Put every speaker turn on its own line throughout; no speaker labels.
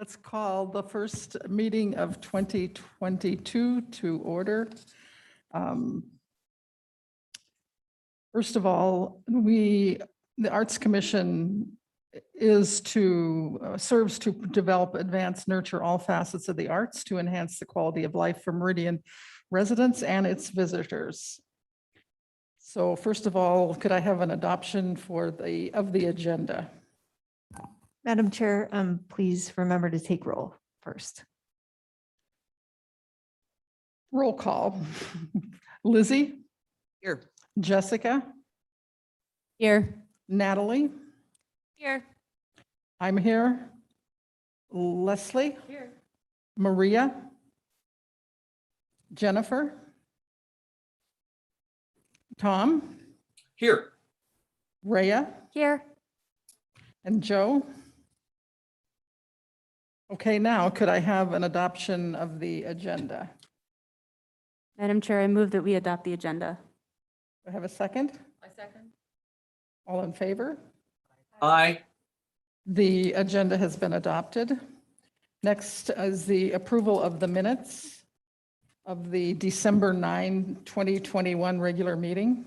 Let's call the first meeting of 2022 to order. First of all, the Arts Commission serves to develop, advance, nurture all facets of the arts to enhance the quality of life for Meridian residents and its visitors. So first of all, could I have an adoption of the agenda?
Madam Chair, please remember to take roll first.
Roll call. Lizzie?
Here.
Jessica?
Here.
Natalie?
Here.
I'm here. Leslie?
Here.
Maria? Jennifer? Tom?
Here.
Rhea?
Here.
And Joe? Okay, now could I have an adoption of the agenda?
Madam Chair, I move that we adopt the agenda.
Do I have a second?
I second.
All in favor?
Aye.
The agenda has been adopted. Next is the approval of the minutes of the December 9, 2021 regular meeting.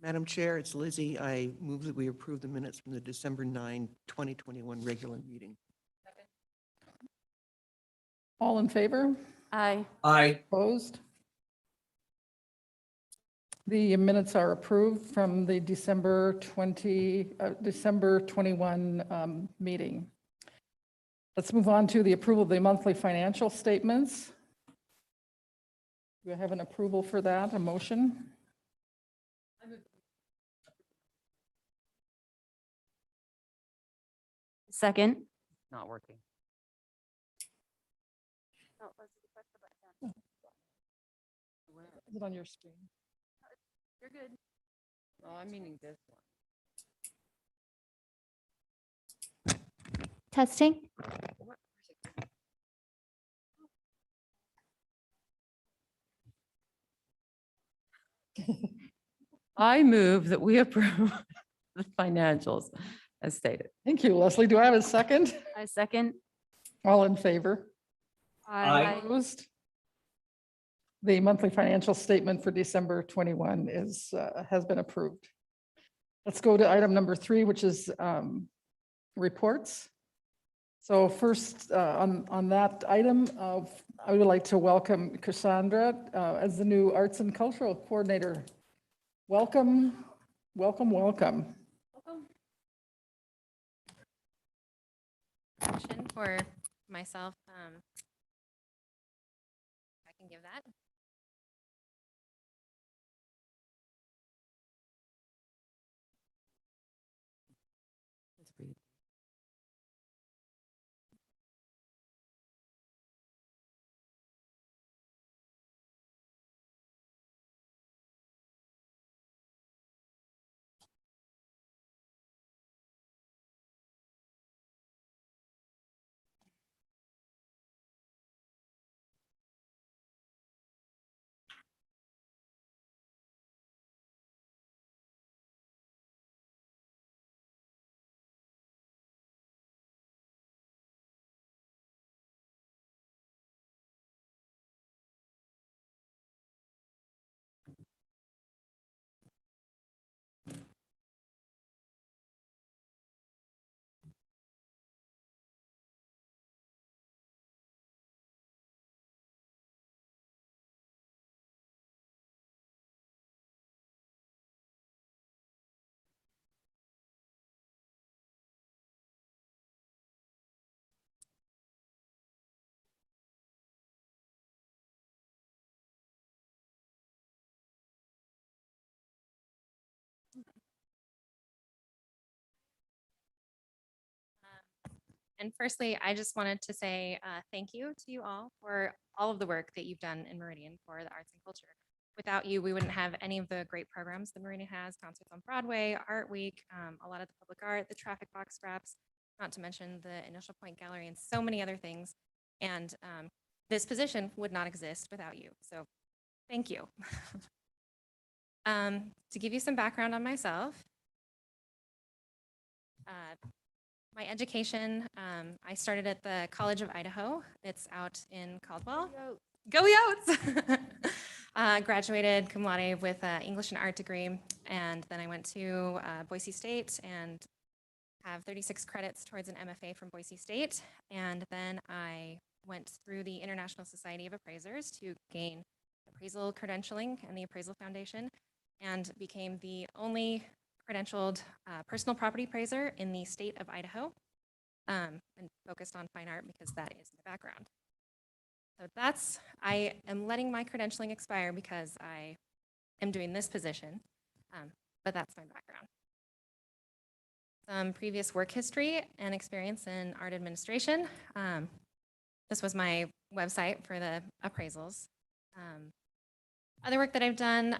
Madam Chair, it's Lizzie. I move that we approve the minutes from the December 9, 2021 regular meeting.
All in favor?
Aye.
Aye.
Opposed? The minutes are approved from the December 21 meeting. Let's move on to the approval of the monthly financial statements. Do I have an approval for that, a motion?
Second.
Not working.
Is it on your screen?
You're good.
Oh, I'm meaning this one.
Testing.
I move that we approve the financials as stated.
Thank you, Leslie. Do I have a second?
I second.
All in favor?
Aye.
Opposed? The monthly financial statement for December 21 has been approved. Let's go to item number 3, which is reports. So first, on that item, I would like to welcome Cassandra as the new Arts and Cultural Coordinator. Welcome, welcome, welcome.
Motion for myself. I can give that. And firstly, I just wanted to say thank you to you all for all of the work that you've done in Meridian for the arts and culture. Without you, we wouldn't have any of the great programs that Meridian has, concerts on Broadway, Art Week, a lot of the public art, the traffic box scraps, not to mention the Initial Point Gallery and so many other things. And this position would not exist without you. So thank you. To give you some background on myself, my education, I started at the College of Idaho. It's out in Caldwell. Go Yotes! Graduated cum laude with an English and art degree, and then I went to Boise State and have 36 credits towards an MFA from Boise State, and then I went through the International Society of Appraisers to gain appraisal credentialing and the Appraisal Foundation, and became the only credentialed personal property appraiser in the state of Idaho, and focused on fine art because that is my background. So I am letting my credentialing expire because I am doing this position, but that's my background. Some previous work history and experience in art administration. This was my website for the appraisals. Other work that I've done,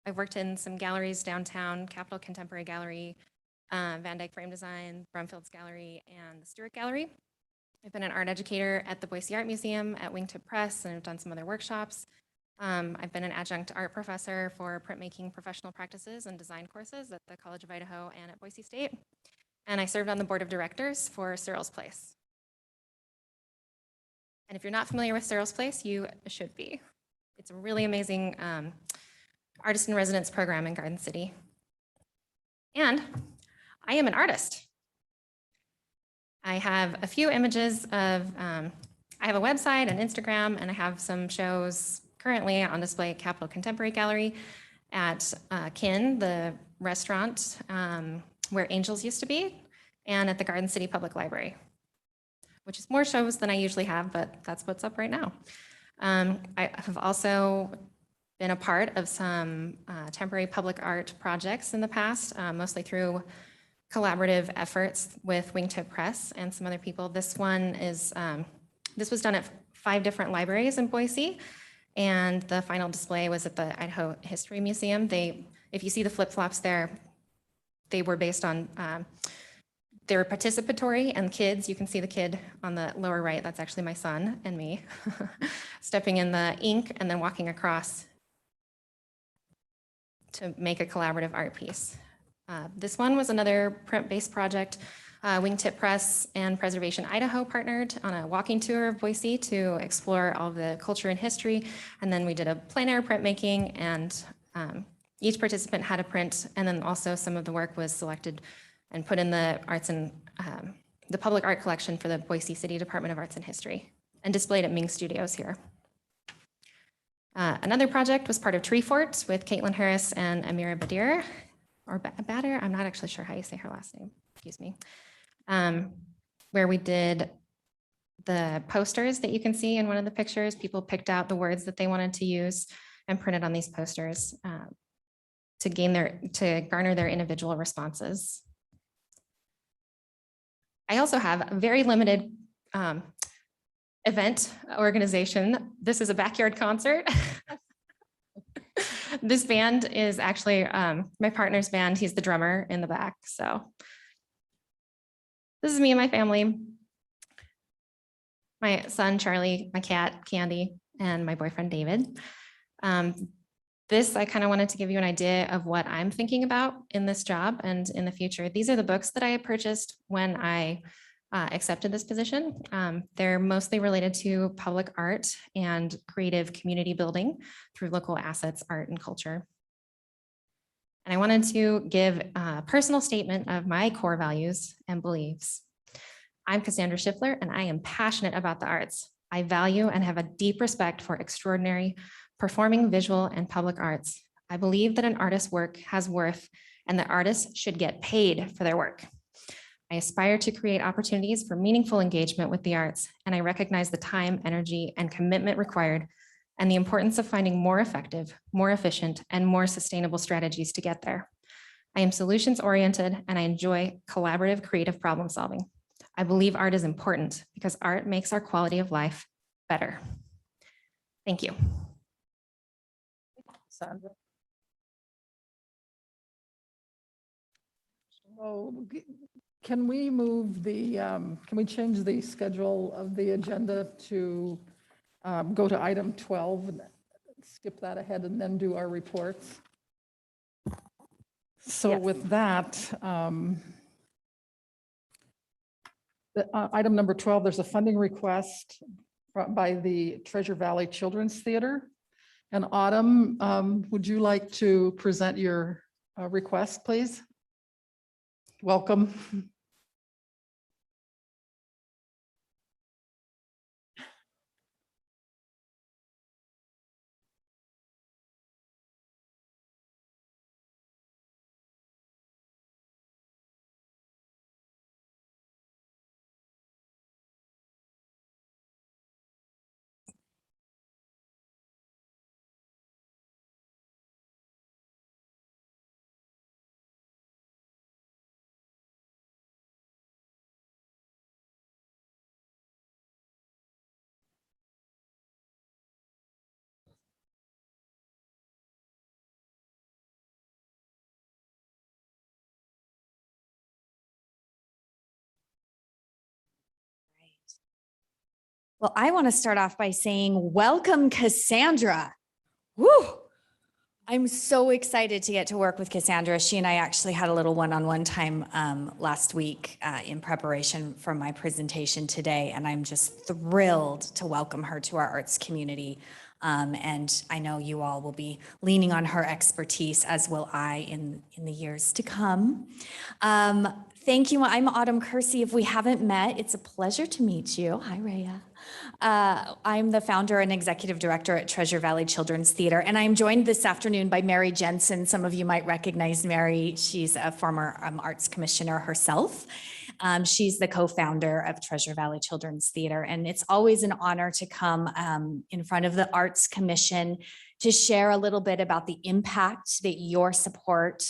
I've worked in some galleries downtown, Capitol Contemporary Gallery, Van Dyke Frame Design, Brumfield's Gallery, and the Stewart Gallery. I've been an art educator at the Boise Art Museum, at Wingtip Press, and I've done some other workshops. I've been an adjunct art professor for printmaking professional practices and design courses at the College of Idaho and at Boise State. And I served on the board of directors for Cyril's Place. And if you're not familiar with Cyril's Place, you should be. It's a really amazing artist in residence program in Garden City. And I am an artist. I have a few images of, I have a website and Instagram, and I have some shows currently on display at Capitol Contemporary Gallery, at Kin, the restaurant where Angels used to be, and at the Garden City Public Library, which is more shows than I usually have, but that's what's up right now. I have also been a part of some temporary public art projects in the past, mostly through collaborative efforts with Wingtip Press and some other people. This one is, this was done at 5 different libraries in Boise, and the final display was at the Idaho History Museum. If you see the flip-flops there, they were based on, they were participatory, and kids, you can see the kid on the lower right, that's actually my son and me, stepping in the ink and then walking across to make a collaborative art piece. This one was another print-based project. Wingtip Press and Preservation Idaho partnered on a walking tour of Boise to explore all of the culture and history. And then we did a plein air printmaking, and each participant had a print. And then also some of the work was selected and put in the arts and the public art collection for the Boise City Department of Arts and History and displayed at Ming Studios here. Another project was part of Tree Fort with Caitlin Harris and Amira Badir, or Bader, I'm not actually sure how you say her last name, excuse me, where we did the posters that you can see in one of the pictures. People picked out the words that they wanted to use and printed on these posters to garner their individual responses. I also have a very limited event organization. This is a backyard concert. This band is actually my partner's band. He's the drummer in the back. So this is me and my family. My son, Charlie, my cat, Candy, and my boyfriend, David. This, I kind of wanted to give you an idea of what I'm thinking about in this job and in the future. These are the books that I purchased when I accepted this position. They're mostly related to public art and creative community building through local assets, art, and culture. And I wanted to give a personal statement of my core values and beliefs. I'm Cassandra Schiffler, and I am passionate about the arts. I value and have a deep respect for extraordinary performing, visual, and public arts. I believe that an artist's work has worth and that artists should get paid for their work. I aspire to create opportunities for meaningful engagement with the arts, and I recognize the time, energy, and commitment required and the importance of finding more effective, more efficient, and more sustainable strategies to get there. I am solutions-oriented, and I enjoy collaborative, creative problem solving. I believe art is important because art makes our quality of life better. Thank you.
Sandra. So, can we move the, can we change the schedule of the agenda to go to item 12 and skip that ahead and then do our reports? So
Yes.
with that, Item number 12, there's a funding request by the Treasure Valley Children's Theater. And Autumn, would you like to present your request, please? Welcome.
Well, I want to start off by saying, welcome, Cassandra. Woo! I'm so excited to get to work with Cassandra. She and I actually had a little one-on-one time last week in preparation for my presentation today, and I'm just thrilled to welcome her to our arts community. And I know you all will be leaning on her expertise, as will I in the years to come. Thank you. I'm Autumn Kersey. If we haven't met, it's a pleasure to meet you. Hi, Rhea. I'm the founder and executive director at Treasure Valley Children's Theater, and I'm joined this afternoon by Mary Jensen. Some of you might recognize Mary. She's a former arts commissioner herself. She's the co-founder of Treasure Valley Children's Theater, and it's always an honor to come in front of the Arts Commission to share a little bit about the impact that your support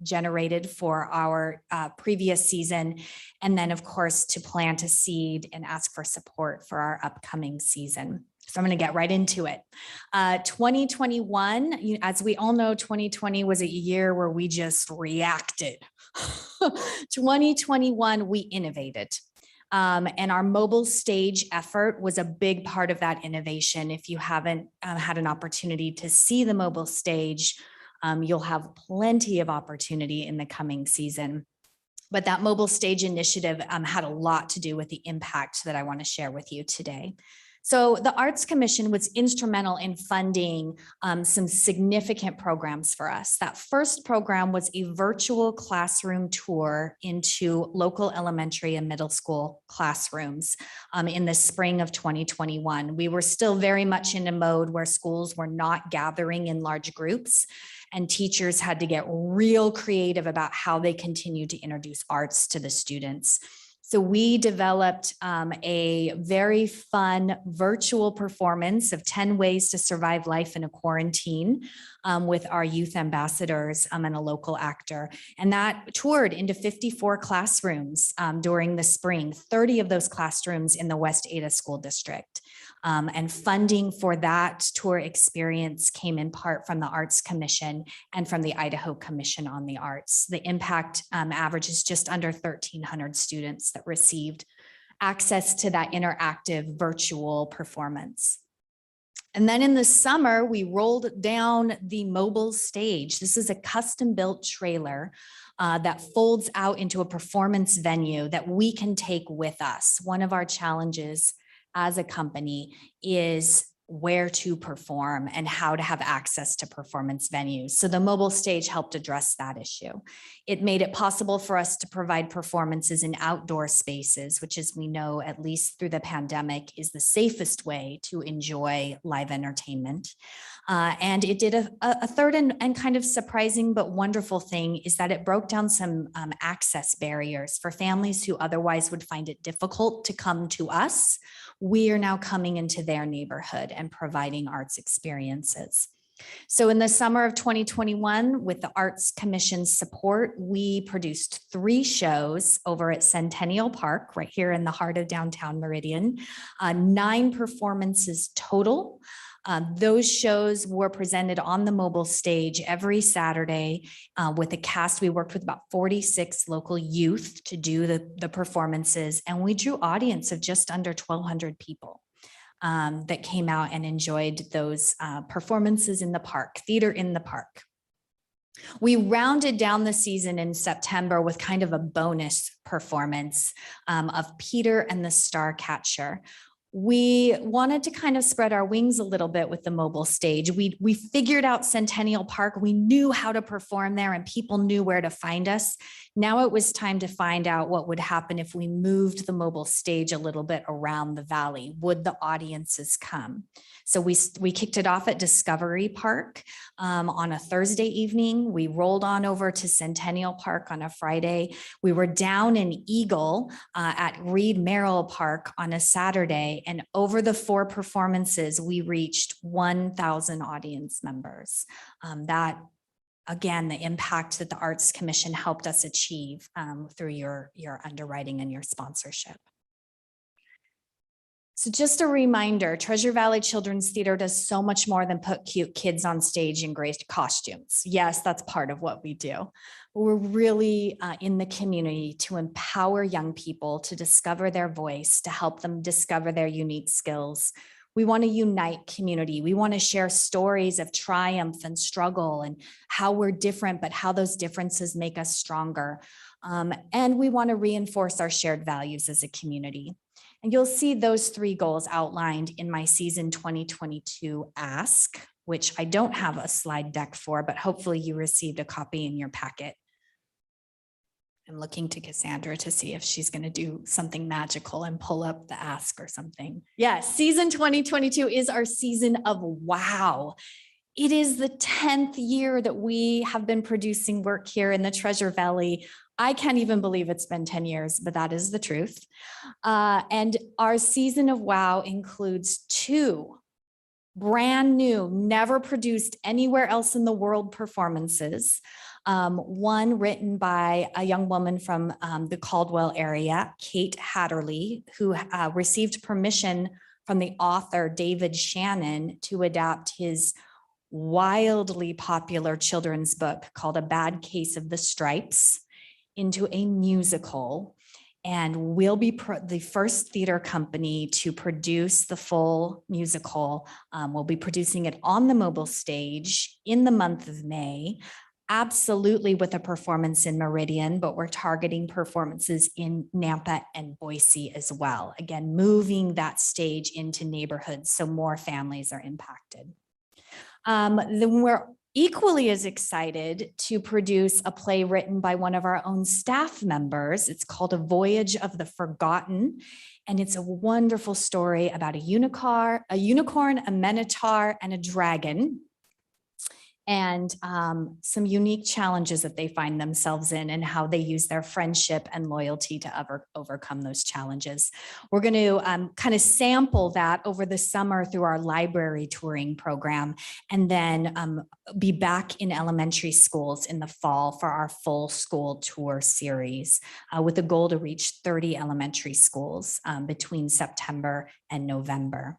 generated for our previous season, and then of course to plant a seed and ask for support for our upcoming season. So I'm going to get right into it. 2021, as we all know, 2020 was a year where we just reacted. 2021, we innovated. And our mobile stage effort was a big part of that innovation. If you haven't had an opportunity to see the mobile stage, you'll have plenty of opportunity in the coming season. But that mobile stage initiative had a lot to do with the impact that I want to share with you today. So the Arts Commission was instrumental in funding some significant programs for us. That first program was a virtual classroom tour into local elementary and middle school classrooms in the spring of 2021. We were still very much in a mode where schools were not gathering in large groups, and teachers had to get real creative about how they continue to introduce arts to the students. So we developed a very fun virtual performance of 10 Ways to Survive Life in a Quarantine with our youth ambassadors and a local actor. And that toured into 54 classrooms during the spring, 30 of those classrooms in the West Ada School District. And funding for that tour experience came in part from the Arts Commission and from the Idaho Commission on the Arts. The impact averages just under 1,300 students that received access to that interactive virtual performance. And then in the summer, we rolled down the mobile stage. This is a custom-built trailer that folds out into a performance venue that we can take with us. One of our challenges as a company is where to perform and how to have access to performance venues. So the mobile stage helped address that issue. It made it possible for us to provide performances in outdoor spaces, which, as we know, at least through the pandemic, is the safest way to enjoy live entertainment. And it did a third and kind of surprising but wonderful thing is that it broke down some access barriers for families who otherwise would find it difficult to come to us. We are now coming into their neighborhood and providing arts experiences. So in the summer of 2021, with the Arts Commission's support, we produced 3 shows over at Centennial Park, right here in the heart of downtown Meridian, 9 performances total. Those shows were presented on the mobile stage every Saturday with a cast. We worked with about 46 local youth to do the performances, and we drew audience of just under 1,200 people that came out and enjoyed those performances in the park, theater in the park. We rounded down the season in September with kind of a bonus performance of Peter and the Starcatcher. We wanted to kind of spread our wings a little bit with the mobile stage. We figured out Centennial Park. We knew how to perform there and people knew where to find us. Now it was time to find out what would happen if we moved the mobile stage a little bit around the valley. Would the audiences come? So we kicked it off at Discovery Park on a Thursday evening. We rolled on over to Centennial Park on a Friday. We were down in Eagle at Reed Merrill Park on a Saturday. And over the 4 performances, we reached 1,000 audience members. That, again, the impact that the Arts Commission helped us achieve through your underwriting and your sponsorship. So just a reminder, Treasure Valley Children's Theater does so much more than put cute kids on stage in great costumes. Yes, that's part of what we do. We're really in the community to empower young people to discover their voice, to help them discover their unique skills. We want to unite community. We want to share stories of triumph and struggle and how we're different, but how those differences make us stronger. And we want to reinforce our shared values as a community. And you'll see those 3 goals outlined in my season 2022 ask, which I don't have a slide deck for, but hopefully you received a copy in your packet. I'm looking to Cassandra to see if she's going to do something magical and pull up the ask or something. Yes, season 2022 is our season of wow. It is the 10th year that we have been producing work here in the Treasure Valley. I can't even believe it's been 10 years, but that is the truth. And our season of wow includes 2 brand new, never produced anywhere else in the world performances. One written by a young woman from the Caldwell area, Kate Hatterley, who received permission from the author David Shannon to adapt his wildly popular children's book called A Bad Case of the Stripes into a musical. And we'll be the first theater company to produce the full musical. We'll be producing it on the mobile stage in the month of May, absolutely with a performance in Meridian, but we're targeting performances in Nampa and Boise as well. Again, moving that stage into neighborhoods so more families are impacted. Then we're equally as excited to produce a play written by one of our own staff members. It's called A Voyage of the Forgotten, and it's a wonderful story about a unicorn, a minotaur, and a dragon, and some unique challenges that they find themselves in and how they use their friendship and loyalty to overcome those challenges. We're going to kind of sample that over the summer through our library touring program, and then be back in elementary schools in the fall for our full school tour series with a goal to reach 30 elementary schools between September and November.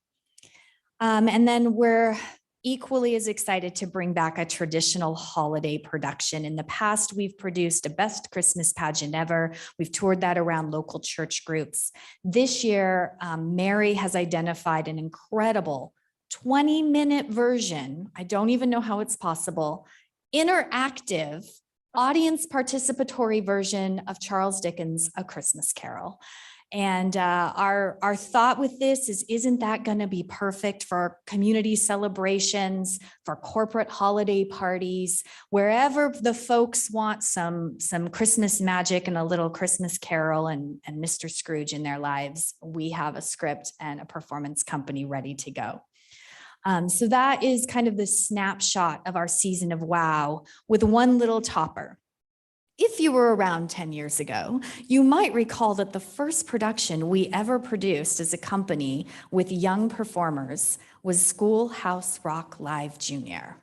And then we're equally as excited to bring back a traditional holiday production. In the past, we've produced a Best Christmas Pageant Ever. We've toured that around local church groups. This year, Mary has identified an incredible 20-minute version. I don't even know how it's possible. Interactive, audience participatory version of Charles Dickens' A Christmas Carol. And our thought with this is, isn't that going to be perfect for community celebrations, for corporate holiday parties, wherever the folks want some Christmas magic and a little Christmas Carol and Mr. Scrooge in their lives, we have a script and a performance company ready to go. So that is kind of the snapshot of our season of wow with one little topper. If you were around 10 years ago, you might recall that the first production we ever produced as a company with young performers was Schoolhouse Rock Live Junior,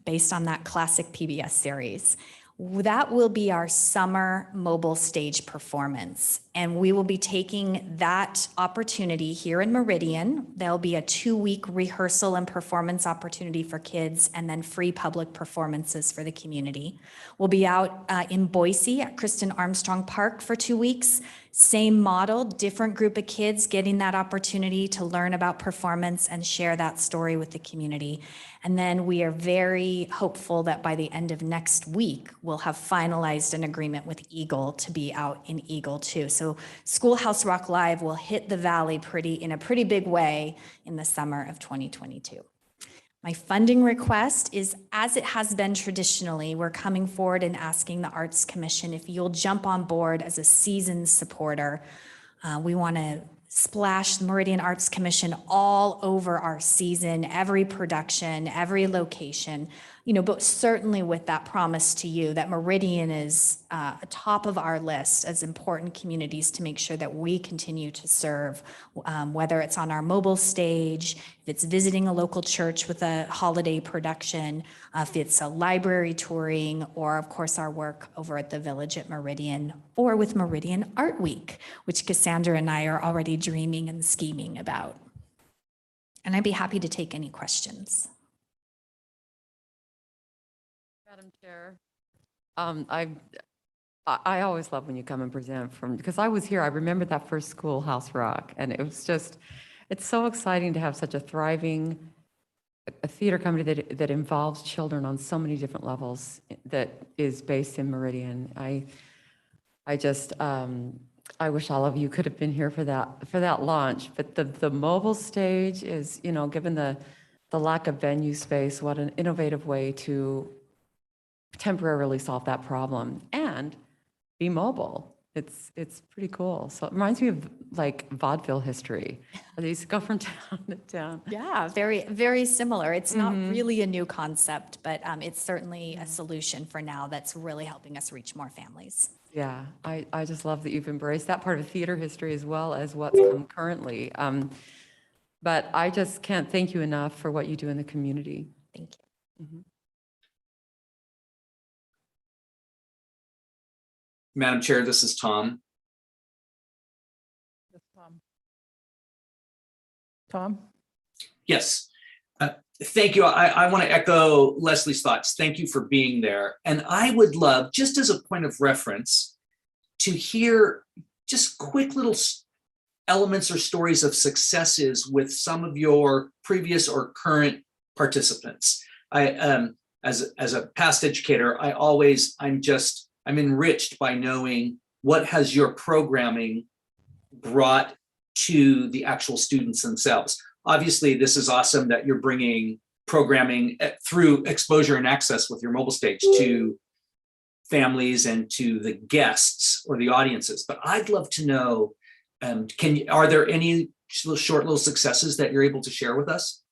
based on that classic PBS series. That will be our summer mobile stage performance. And we will be taking that opportunity here in Meridian. There'll be a 2-week rehearsal and performance opportunity for kids, and then free public performances for the community. We'll be out in Boise at Kristen Armstrong Park for 2 weeks. Same model, different group of kids getting that opportunity to learn about performance and share that story with the community. And then we are very hopeful that by the end of next week, we'll have finalized an agreement with Eagle to be out in Eagle too. So Schoolhouse Rock Live will hit the Valley in a pretty big way in the summer of 2022. My funding request is, as it has been traditionally, we're coming forward and asking the Arts Commission if you'll jump on board as a seasoned supporter. We want to splash the Meridian Arts Commission all over our season, every production, every location, but certainly with that promise to you that Meridian is top of our list as important communities to make sure that we continue to serve, whether it's on our mobile stage, if it's visiting a local church with a holiday production, if it's a library touring, or of course our work over at the Village at Meridian, or with Meridian Art Week, which Cassandra and I are already dreaming and scheming about. And I'd be happy to take any questions.
Madam Chair, I always love when you come and present because I was here, I remember that first Schoolhouse Rock, and it was just, it's so exciting to have such a thriving a theater company that involves children on so many different levels that is based in Meridian. I just, I wish all of you could have been here for that launch, but the mobile stage is, given the lack of venue space, what an innovative way to temporarily solve that problem and be mobile. It's pretty cool. So it reminds me of like vaudeville history. They used to go from town to town.
Yeah, very, very similar. It's not really a new concept, but it's certainly a solution for now that's really helping us reach more families.
Yeah, I just love that you've embraced that part of theater history as well as what's come currently. But I just can't thank you enough for what you do in the community.
Thank you.
Madam Chair, this is Tom.
Tom?
Yes. Thank you. I want to echo Leslie's thoughts. Thank you for being there. And I would love, just as a point of reference, to hear just quick little elements or stories of successes with some of your previous or current participants. As a past educator, I'm enriched by knowing what has your programming brought to the actual students themselves. Obviously, this is awesome that you're bringing programming through exposure and access with your mobile stage to families and to the guests or the audiences. But I'd love to know, are there any short little successes that you're able to share with us?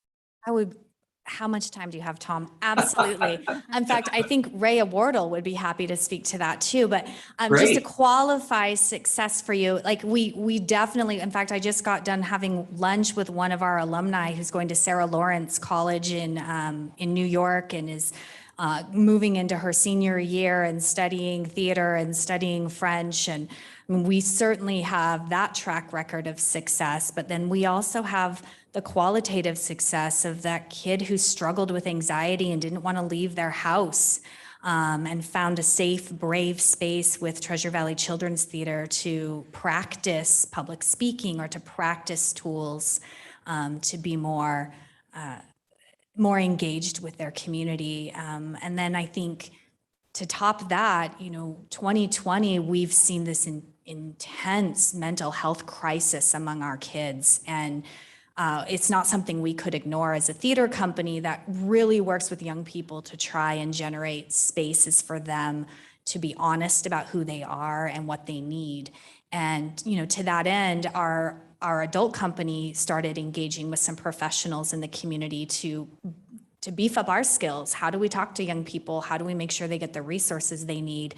How much time do you have, Tom? Absolutely. In fact, I think Rhea Wardle would be happy to speak to that too. But just to qualify success for you, like we definitely, in fact, I just got done having lunch with one of our alumni who's going to Sarah Lawrence College in New York and is moving into her senior year and studying theater and studying French. And we certainly have that track record of success, but then we also have the qualitative success of that kid who struggled with anxiety and didn't want to leave their house and found a safe, brave space with Treasure Valley Children's Theater to practice public speaking or to practice tools to be more engaged with their community. And then I think to top that, 2020, we've seen this intense mental health crisis among our kids. And it's not something we could ignore as a theater company that really works with young people to try and generate spaces for them to be honest about who they are and what they need. And, to that end, our adult company started engaging with some professionals in the community to beef up our skills. How do we talk to young people? How do we make sure they get the resources they need?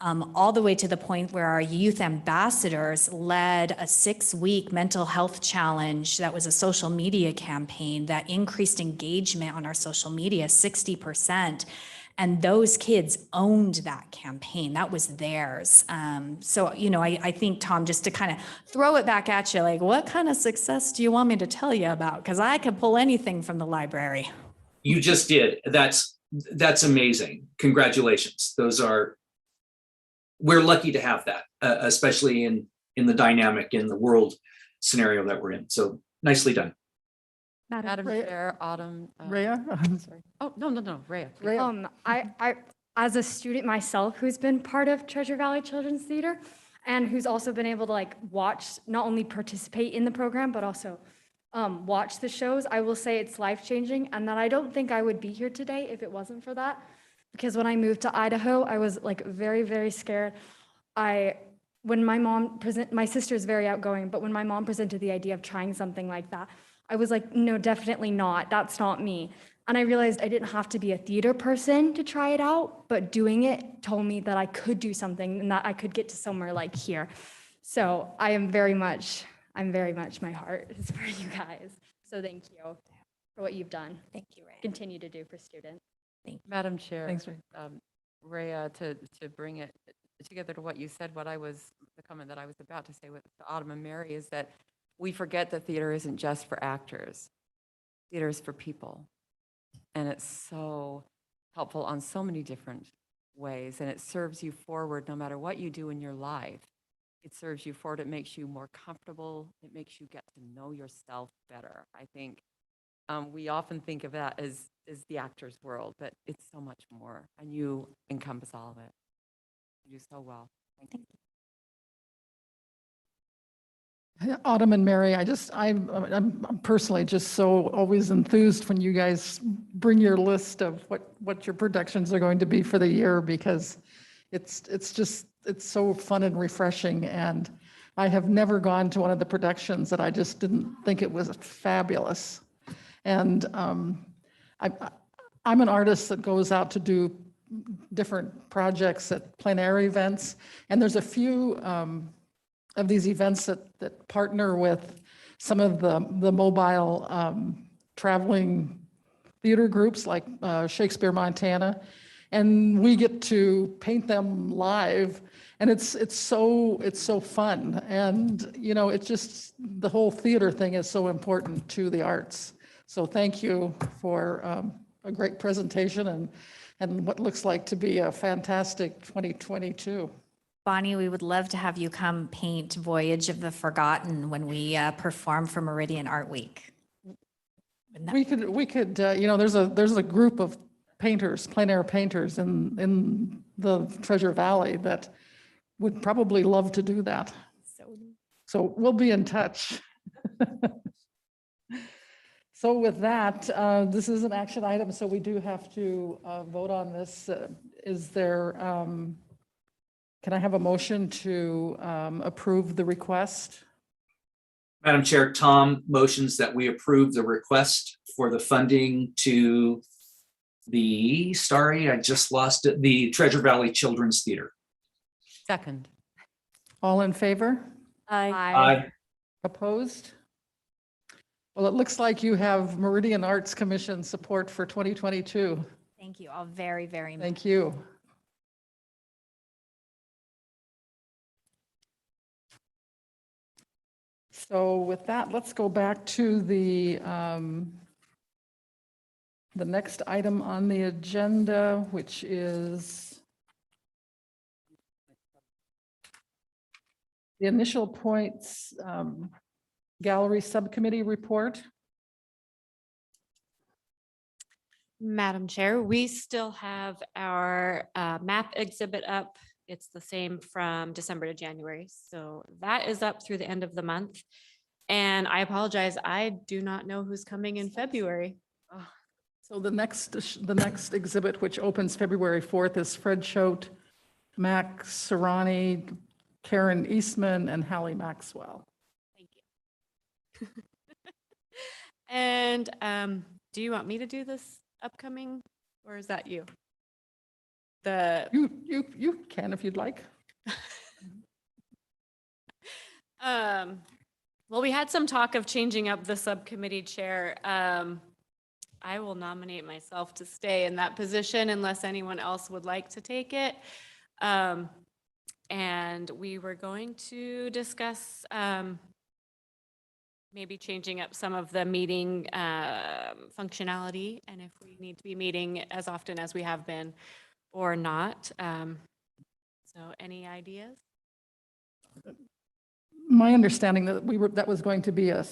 All the way to the point where our youth ambassadors led a 6-week mental health challenge that was a social media campaign that increased engagement on our social media 60%. And those kids owned that campaign. That was theirs. So, you know, I think, Tom, just to kind of throw it back at you, like, what kind of success do you want me to tell you about? Because I could pull anything from the library.
You just did. That's amazing. Congratulations. We're lucky to have that, especially in the dynamic in the world scenario that we're in. So nicely done.
Madam
Rhea-
Chair, Autumn.
Rhea?
Sorry. Oh, no, Rhea. please.
Rhea?
I, as a student myself who's been part of Treasure Valley Children's Theater and who's also been able to like watch, not only participate in the program, but also watch the shows, I will say it's life-changing and that I don't think I would be here today if it wasn't for that. Because when I moved to Idaho, I was like very, very scared. When my mom my sister is very outgoing, but when my mom presented the idea of trying something like that, I was like, no, definitely not. That's not me. And I realized I didn't have to be a theater person to try it out, but doing it told me that I could do something and that I could get to somewhere like here. So I'm very much, my heart is for you guys. So thank you for what you've done.
Thank you, Ray.
Continue to do for students.
Madam Chair.
Thanks, Rhea.
Rhea, to bring it together to what you said, the comment that I was about to say with Autumn and Mary is that we forget that theater isn't just for actors. Theater is for people. And it's so helpful on so many different ways, and it serves you forward no matter what you do in your life. It serves you forward. It makes you more comfortable. It makes you get to know yourself better. I think we often think of that as the actor's world, but it's so much more, and you encompass all of it. You do so well. Thank you.
Autumn and Mary, I'm personally just so always enthused when you guys bring your list of what your productions are going to be for the year, because it's so fun and refreshing. And I have never gone to one of the productions that I just didn't think it was fabulous. And I'm an artist that goes out to do different projects at plein air events, and there's a few of these events that partner with some of the mobile traveling theater groups like Shakespeare Montana, and we get to paint them live, and it's so fun. And you know, it's just the whole theater thing is so important to the arts. So thank you for a great presentation and what looks like to be a fantastic 2022.
Bonnie, we would love to have you come paint Voyage of the Forgotten when we perform for Meridian Art Week.
We could, you know, there's a group of painters, plein air painters in the Treasure Valley that would probably love to do that. So we'll be in touch. So with that, this is an action item, so we do have to vote on this. Can I have a motion to approve the request?
Madam Chair, Tom motions that we approve the request for the funding to the Treasure Valley Children's Theater.
Second.
All in favor?
Aye.
Opposed? Well, it looks like you have Meridian Arts Commission support for 2022.
Thank you all very, very much.
Thank you. So with that, let's go back to the next item on the agenda, which is the initial points gallery subcommittee report.
Madam Chair, we still have our map exhibit up. It's the same from December to January. So that is up through the end of the month. And I apologize, I do not know who's coming in February.
So the next exhibit, which opens February 4th, is Fred Choate, Max Serrani, Karen Eastman, and Hallie Maxwell.
Thank you. And do you want me to do this upcoming, or is that you?
You can if you'd like.
Well, we had some talk of changing up the subcommittee chair. I will nominate myself to stay in that position unless anyone else would like to take it. And we were going to discuss maybe changing up some of the meeting functionality, and if we need to be meeting as often as we have been or not. So any ideas?
My understanding that was going to be a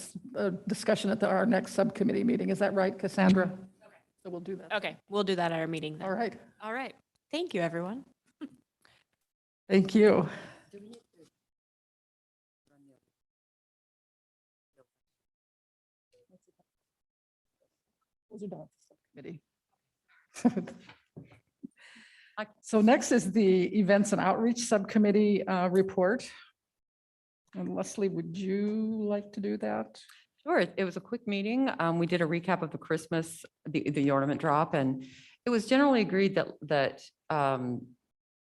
discussion at our next subcommittee meeting. Is that right, Cassandra? Okay. So we'll do that.
Okay, we'll do that at our meeting then.
All right.
All right. Thank you, everyone.
Thank you. Those are done. Subcommittee. So next is the Events and Outreach Subcommittee report. And Leslie, would you like to do that?
Sure, it was a quick meeting. We did a recap of the Christmas, the ornament drop, and it was generally agreed that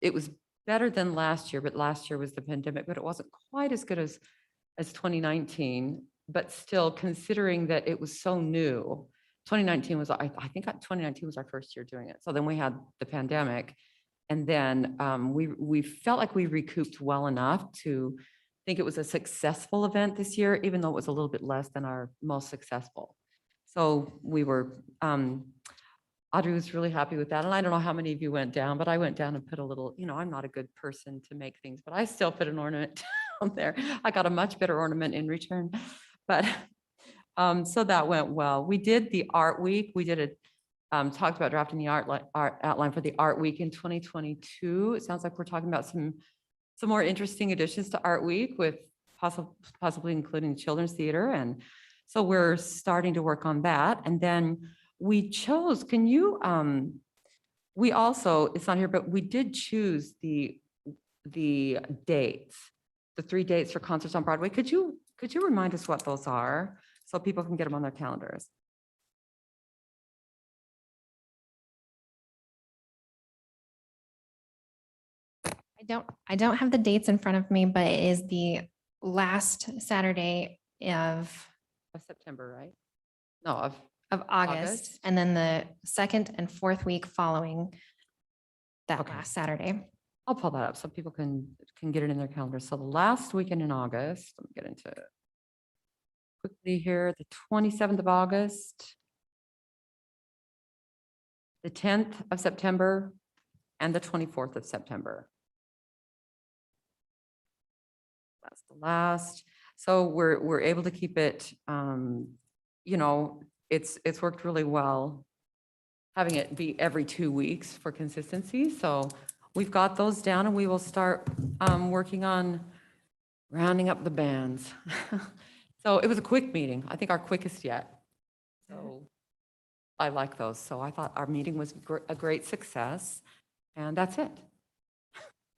it was better than last year, but last year was the pandemic, but it wasn't quite as good as 2019. But still, considering that it was so new, 2019 was, I think 2019 was our first year doing it. So then we had the pandemic, and then we felt like we recouped well enough to think it was a successful event this year, even though it was a little bit less than our most successful. So we were, Audrey was really happy with that. And I don't know how many of you went down, but I went down and put a little, I'm not a good person to make things, but I still put an ornament down there. I got a much better ornament in return. But so that went well. We did the art week. We did talked about drafting the art outline for the art week in 2022. It sounds like we're talking about some more interesting additions to Art Week, with possibly including children's theater. And so we're starting to work on that. And then we chose, we also, it's not here, but we did choose the dates, the 3 dates for concerts on Broadway. Could you remind us what those are so people can get them on their calendars?
I don't have the dates in front of me, but it is the last Saturday of
September, right? No, of
August, and then the second and fourth week following that
Okay.
last Saturday.
I'll pull that up so people can get it in their calendar. So the last weekend in August, let me get into it quickly here, the 27th of August, the 10th of September, and the 24th of September. That's the last. So we're able to keep it, it's worked really well having it be every 2 weeks for consistency. So we've got those down, and we will start working on rounding up the bands. So it was a quick meeting, I think our quickest yet. So I like those. So I thought our meeting was a great success, and that's it.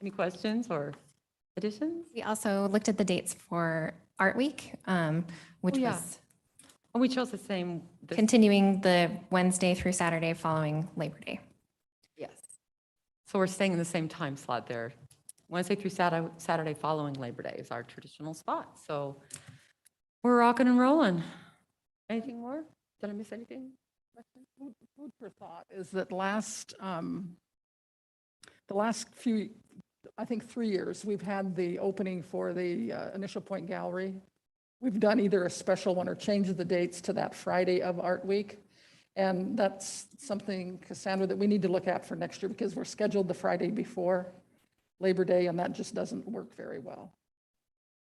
Any questions or additions?
We also looked at the dates for Art Week, which
Oh, yeah.
was
Oh, we chose the same.
continuing the Wednesday through Saturday following Labor Day.
Yes. So we're staying in the same time slot there. Wednesday through Saturday following Labor Day is our traditional spot. So we're rocking and rolling. Anything more? Did I miss anything?
Food for thought is that the last few, I think 3 years, we've had the opening for the Initial Point Gallery. We've done either a special one or changed the dates to that Friday of Art Week. And that's something, Cassandra, that we need to look at for next year, because we're scheduled the Friday before Labor Day, and that just doesn't work very well.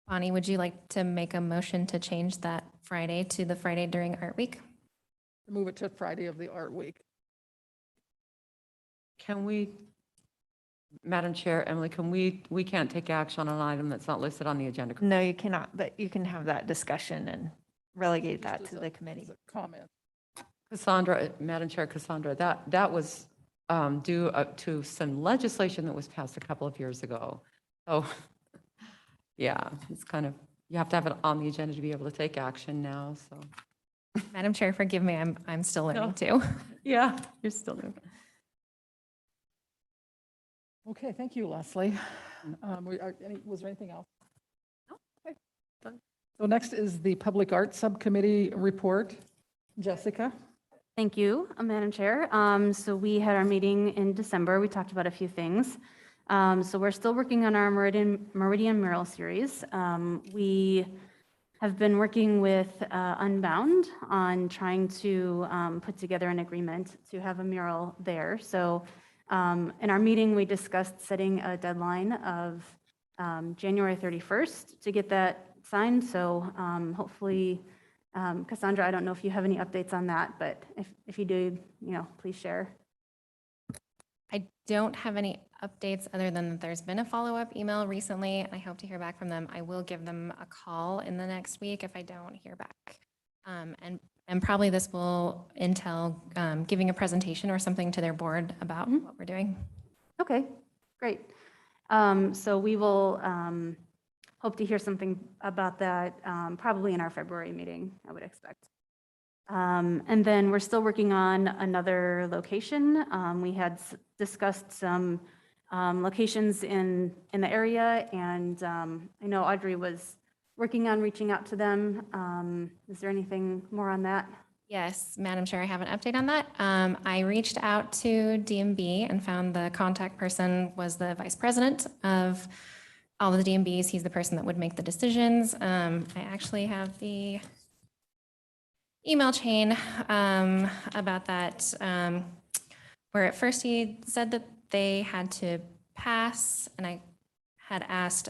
Bonnie, would you like to make a motion to change that Friday to the Friday during Art Week?
Move it to Friday of the Art Week.
Can we, Madam Chair, Emily, we can't take action on an item that's not listed on the agenda.
No, you cannot, but you can have that discussion and relegate that
Just
to
as
the
a-
committee.
as a comment.
Cassandra, Madam Chair Cassandra, that was due to some legislation that was passed a couple of years ago. So, yeah, it's kind of, you have to have it on the agenda to be able to take action now, so.
Madam Chair, forgive me, I'm still learning
No.
too.
Yeah, you're still new.
Okay, thank you, Leslie. Was there anything else?
No.
Okay, done. So next is the Public Art Subcommittee report. Jessica?
Thank you, Madam Chair. So we had our meeting in December. We talked about a few things. So we're still working on our Meridian mural series. We have been working with Unbound on trying to put together an agreement to have a mural there. So in our meeting, we discussed setting a deadline of January 31st to get that signed. So hopefully, Cassandra, I don't know if you have any updates on that, but if you do, please share.
I don't have any updates other than that there's been a follow-up email recently, and I hope to hear back from them. I will give them a call in the next week if I don't hear back. And probably this will entail giving a presentation or something to their board about what we're doing.
Okay, great. So we will hope to hear something about that probably in our February meeting, I would expect. And then we're still working on another location. We had discussed some locations in the area, and I know Audrey was working on reaching out to them. Is there anything more on that?
Yes, Madam Chair, I have an update on that. I reached out to DMB and found the contact person was the vice president of all of the DMBs. He's the person that would make the decisions. I actually have the email chain about that, where at first he said that they had to pass, and I had asked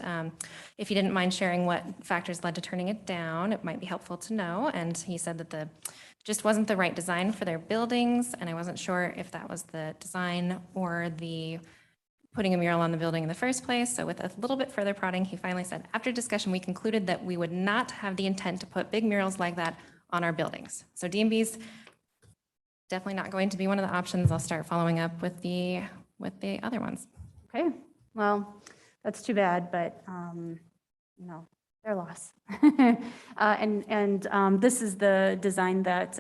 if he didn't mind sharing what factors led to turning it down. It might be helpful to know. And he said that the just wasn't the right design for their buildings, and I wasn't sure if that was the design or the putting a mural on the building in the first place. So with a little bit further prodding, he finally said, after discussion, we concluded that we would not have the intent to put big murals like that on our buildings. So DMB's definitely not going to be one of the options. I'll start following up with the other ones.
Okay, well, that's too bad, but their loss. And this is the design that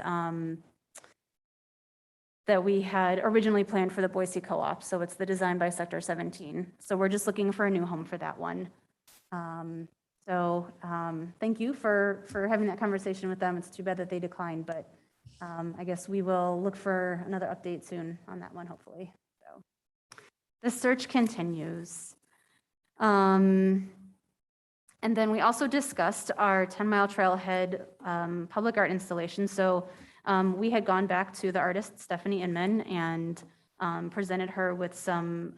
that we had originally planned for the Boise Co-op. So it's the design by Sector 17. So we're just looking for a new home for that one. Thank you for having that conversation with them. It's too bad that they declined, but I guess we will look for another update soon on that one, hopefully. So the search continues. And then we also discussed our 10-mile trailhead public art installation. So we had gone back to the artist, Stephanie Inman, and presented her with some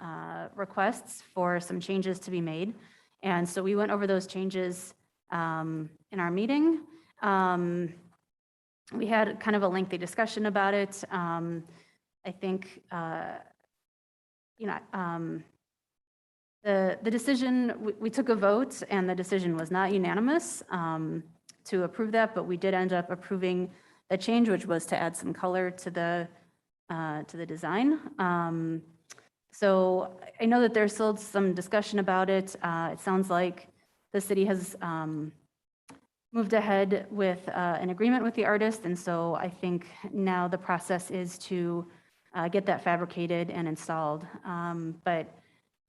requests for some changes to be made. And so we went over those changes in our meeting. We had kind of a lengthy discussion about it. I think, the decision, we took a vote, and the decision was not unanimous to approve that, but we did end up approving the change, which was to add some color to the design. So I know that there's still some discussion about it. It sounds like the city has moved ahead with an agreement with the artist, and so I think now the process is to get that fabricated and installed. But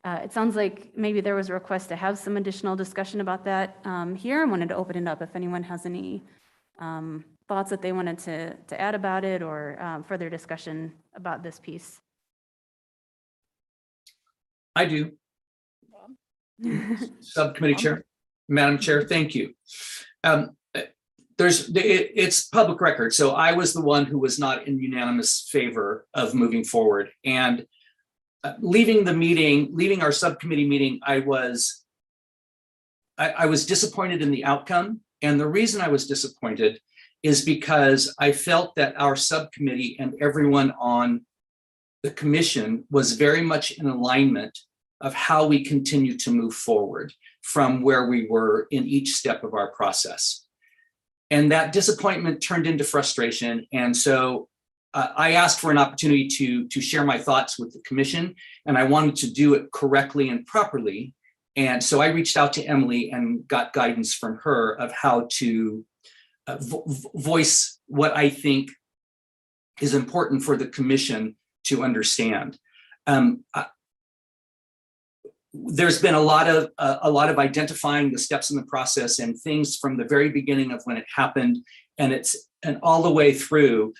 it sounds like maybe there was a request to have some additional discussion about that here. I wanted to open it up if anyone has any thoughts that they wanted to add about it, or further discussion about this piece.
I do. Subcommittee Chair, Madam Chair, thank you. It's public record. So I was the one who was not in unanimous favor of moving forward. And leaving our subcommittee meeting, I was disappointed in the outcome. And the reason I was disappointed is because I felt that our subcommittee and everyone on the commission was very much in alignment of how we continue to move forward from where we were in each step of our process. And that disappointment turned into frustration. And so I asked for an opportunity to share my thoughts with the commission, and I wanted to do it correctly and properly. And so I reached out to Emily and got guidance from her of how to voice what I think is important for the commission to understand. There's been a lot of identifying the steps in the process and things from the very beginning of when it happened, and all the way through.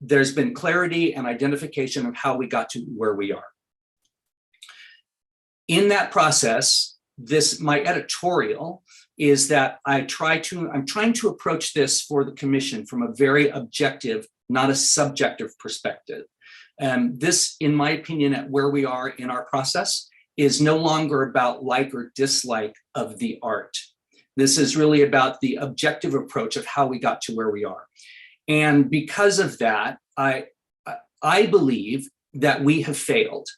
there's been clarity and identification of how we got to where we are. In that process, my editorial is that I'm trying to approach this for the commission from a very objective, not a subjective perspective. This, in my opinion, at where we are in our process, is no longer about like or dislike of the art. This is really about the objective approach of how we got to where we are. And because of that, I believe that we have failed.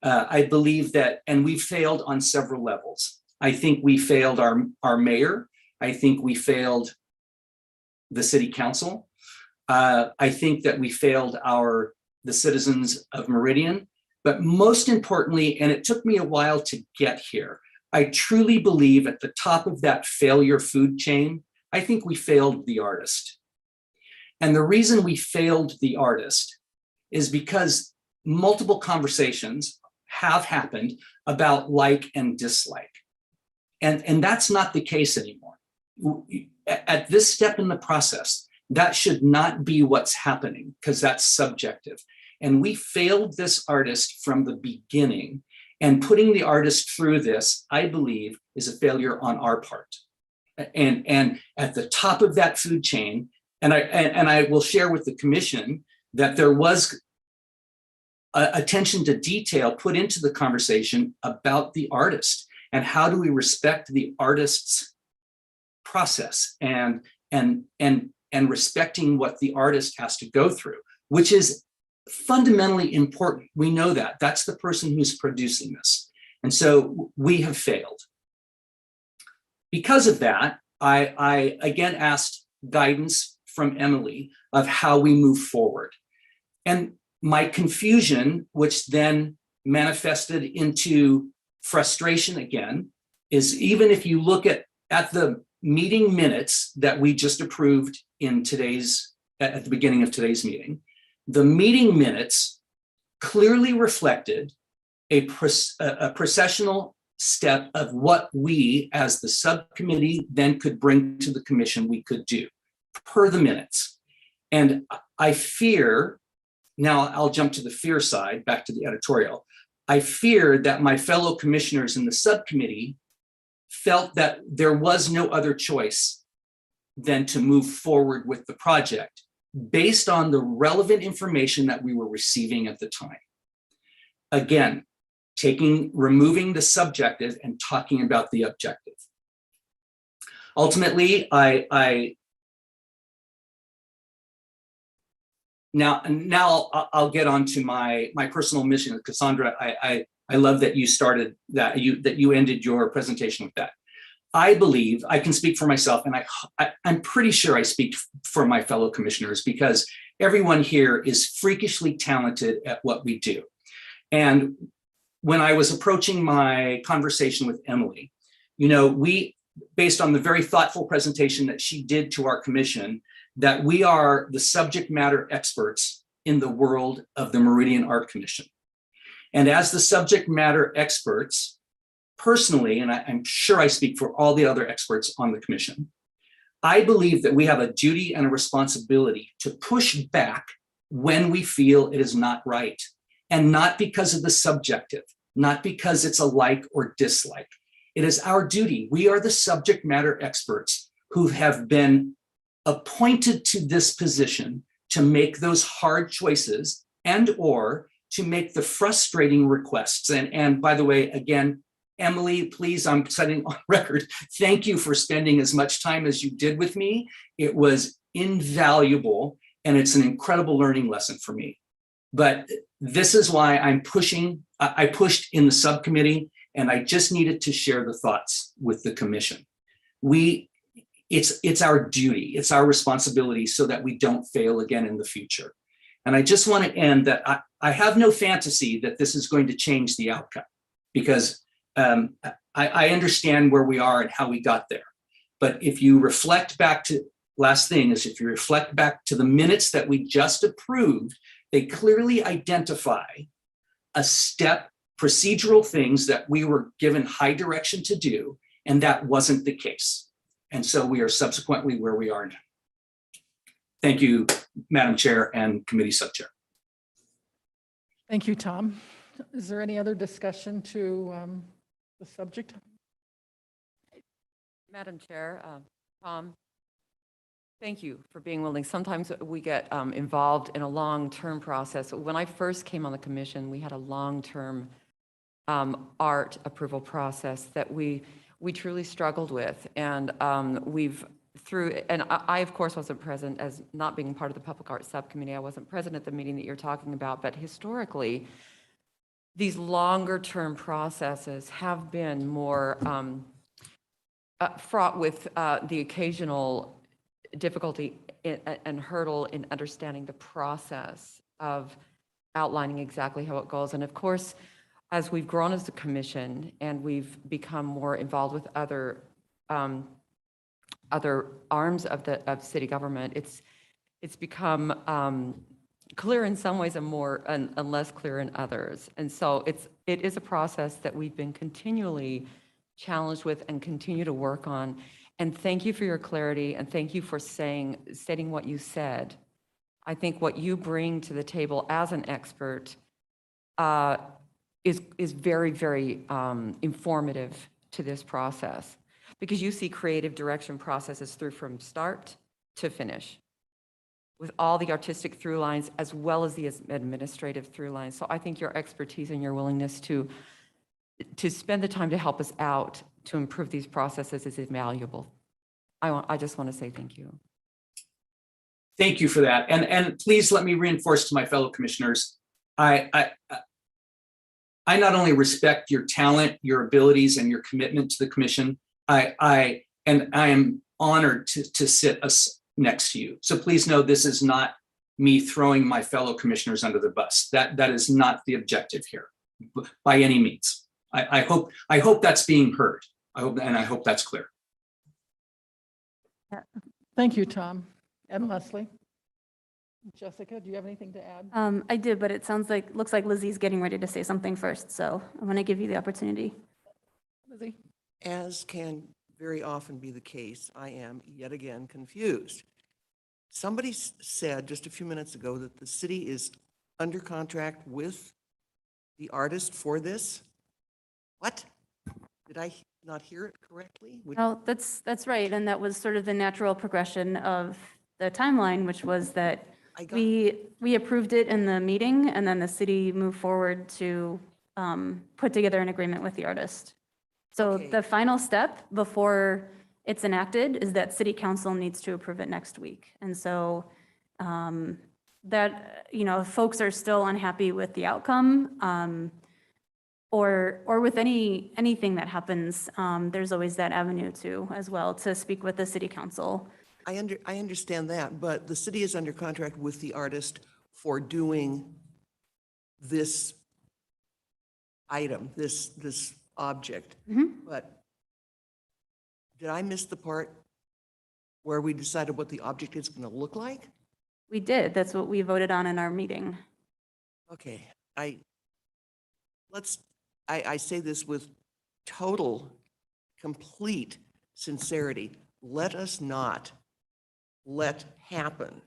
I believe that, and we've failed on several levels. I think we failed our mayor. I think we failed the city council. I think that we failed the citizens of Meridian. But most importantly, and it took me a while to get here, I truly believe at the top of that failure food chain, I think we failed the artist. And the reason we failed the artist is because multiple conversations have happened about like and dislike. And that's not the case anymore. At this step in the process, that should not be what's happening because that's subjective. And we failed this artist from the beginning, and putting the artist through this, I believe, is a failure on our part. And at the top of that food chain, and I will share with the commission that there was attention to detail put into the conversation about the artist and how do we respect the artist's process and respecting what the artist has to go through, which is fundamentally important. We know that. That's the person who's producing this. And so we have failed. Because of that, I again asked guidance from Emily of how we move forward. And my confusion, which then manifested into frustration again, is even if you look at the meeting minutes that we just approved at the beginning of today's meeting, the meeting minutes clearly reflected a processional step of what we as the subcommittee then could bring to the commission we could do per the minutes. And I fear, now I'll jump to the fear side, back to the editorial. I fear that my fellow commissioners in the subcommittee felt that there was no other choice than to move forward with the project based on the relevant information that we were receiving at the time. Again, removing the subjective and talking about the objective. Ultimately, now I'll get on to my personal mission. Cassandra, I love that you started that, you ended your presentation with that. I believe I can speak for myself, and I'm pretty sure I speak for my fellow commissioners because everyone here is freakishly talented at what we do. And when I was approaching my conversation with Emily, we, based on the very thoughtful presentation that she did to our commission, that we are the subject matter experts in the world of the Meridian Art Commission. And as the subject matter experts, personally, and I'm sure I speak for all the other experts on the commission, I believe that we have a duty and a responsibility to push back when we feel it is not right, and not because of the subjective, not because it's a like or dislike. It is our duty. We are the subject matter experts who have been appointed to this position to make those hard choices and or to make the frustrating requests. And by the way, again, Emily, please, I'm setting on record, thank you for spending as much time as you did with me. It was invaluable, and it's an incredible learning lesson for me. But this is why I pushed in the subcommittee, and I just needed to share the thoughts with the commission. It's our duty, it's our responsibility so that we don't fail again in the future. And I just want to end that I have no fantasy that this is going to change the outcome, because I understand where we are and how we got there. But if you reflect back to, last thing is, if you reflect back to the minutes that we just approved, they clearly identify a step, procedural things that we were given high direction to do, and that wasn't the case. And so we are subsequently where we are now. Thank you, Madam Chair and Committee Sub-Chair.
Thank you, Tom. Is there any other discussion to the subject?
Madam Chair, Tom, thank you for being willing. Sometimes we get involved in a long-term process. When I first came on the commission, we had a long-term art approval process that we truly struggled with. And I, of course, wasn't present as not being part of the Public Art Subcommittee. I wasn't present at the meeting that you're talking about, but historically, these longer-term processes have been more fraught with the occasional difficulty and hurdle in understanding the process of outlining exactly how it goes. And of course, as we've grown as a commission and we've become more involved with other arms of city government, it's become clear in some ways and less clear in others. And so it is a process that we've been continually challenged with and continue to work on. And thank you for your clarity, and thank you for stating what you said. I think what you bring to the table as an expert is very, very informative to this process, because you see creative direction processes through from start to finish, with all the artistic through lines as well as the administrative through lines. So I think your expertise and your willingness to spend the time to help us out to improve these processes is invaluable. I just want to say thank you.
Thank you for that. And please let me reinforce to my fellow commissioners, I not only respect your talent, your abilities, and your commitment to the commission, I am honored to sit next to you. So please know this is not me throwing my fellow commissioners under the bus. That is not the objective here by any means. I hope that's being heard. I hope that's clear.
Thank you, Tom and Leslie. Jessica, do you have anything to add?
I did, but it looks like Lizzie's getting ready to say something first, so I want to give you the opportunity.
Lizzie?
As can very often be the case, I am yet again confused. Somebody said just a few minutes ago that the city is under contract with the artist for this. What? Did I not hear it correctly?
Well, that's right, and that was sort of the natural progression of the timeline, which was that we approved it in the meeting, and then the city moved forward to put together an agreement with the artist. So
Okay.
the final step before it's enacted is that city council needs to approve it next week. And so that, if folks are still unhappy with the outcome, or with anything that happens, there's always that avenue too, as well, to speak with the city council.
I understand that, but the city is under contract with the artist for doing this item, this object.
Mhm.
But did I miss the part where we decided what the object is going to look like?
We did. That's what we voted on in our meeting.
Okay, I say this with total, complete sincerity. Let us not let happen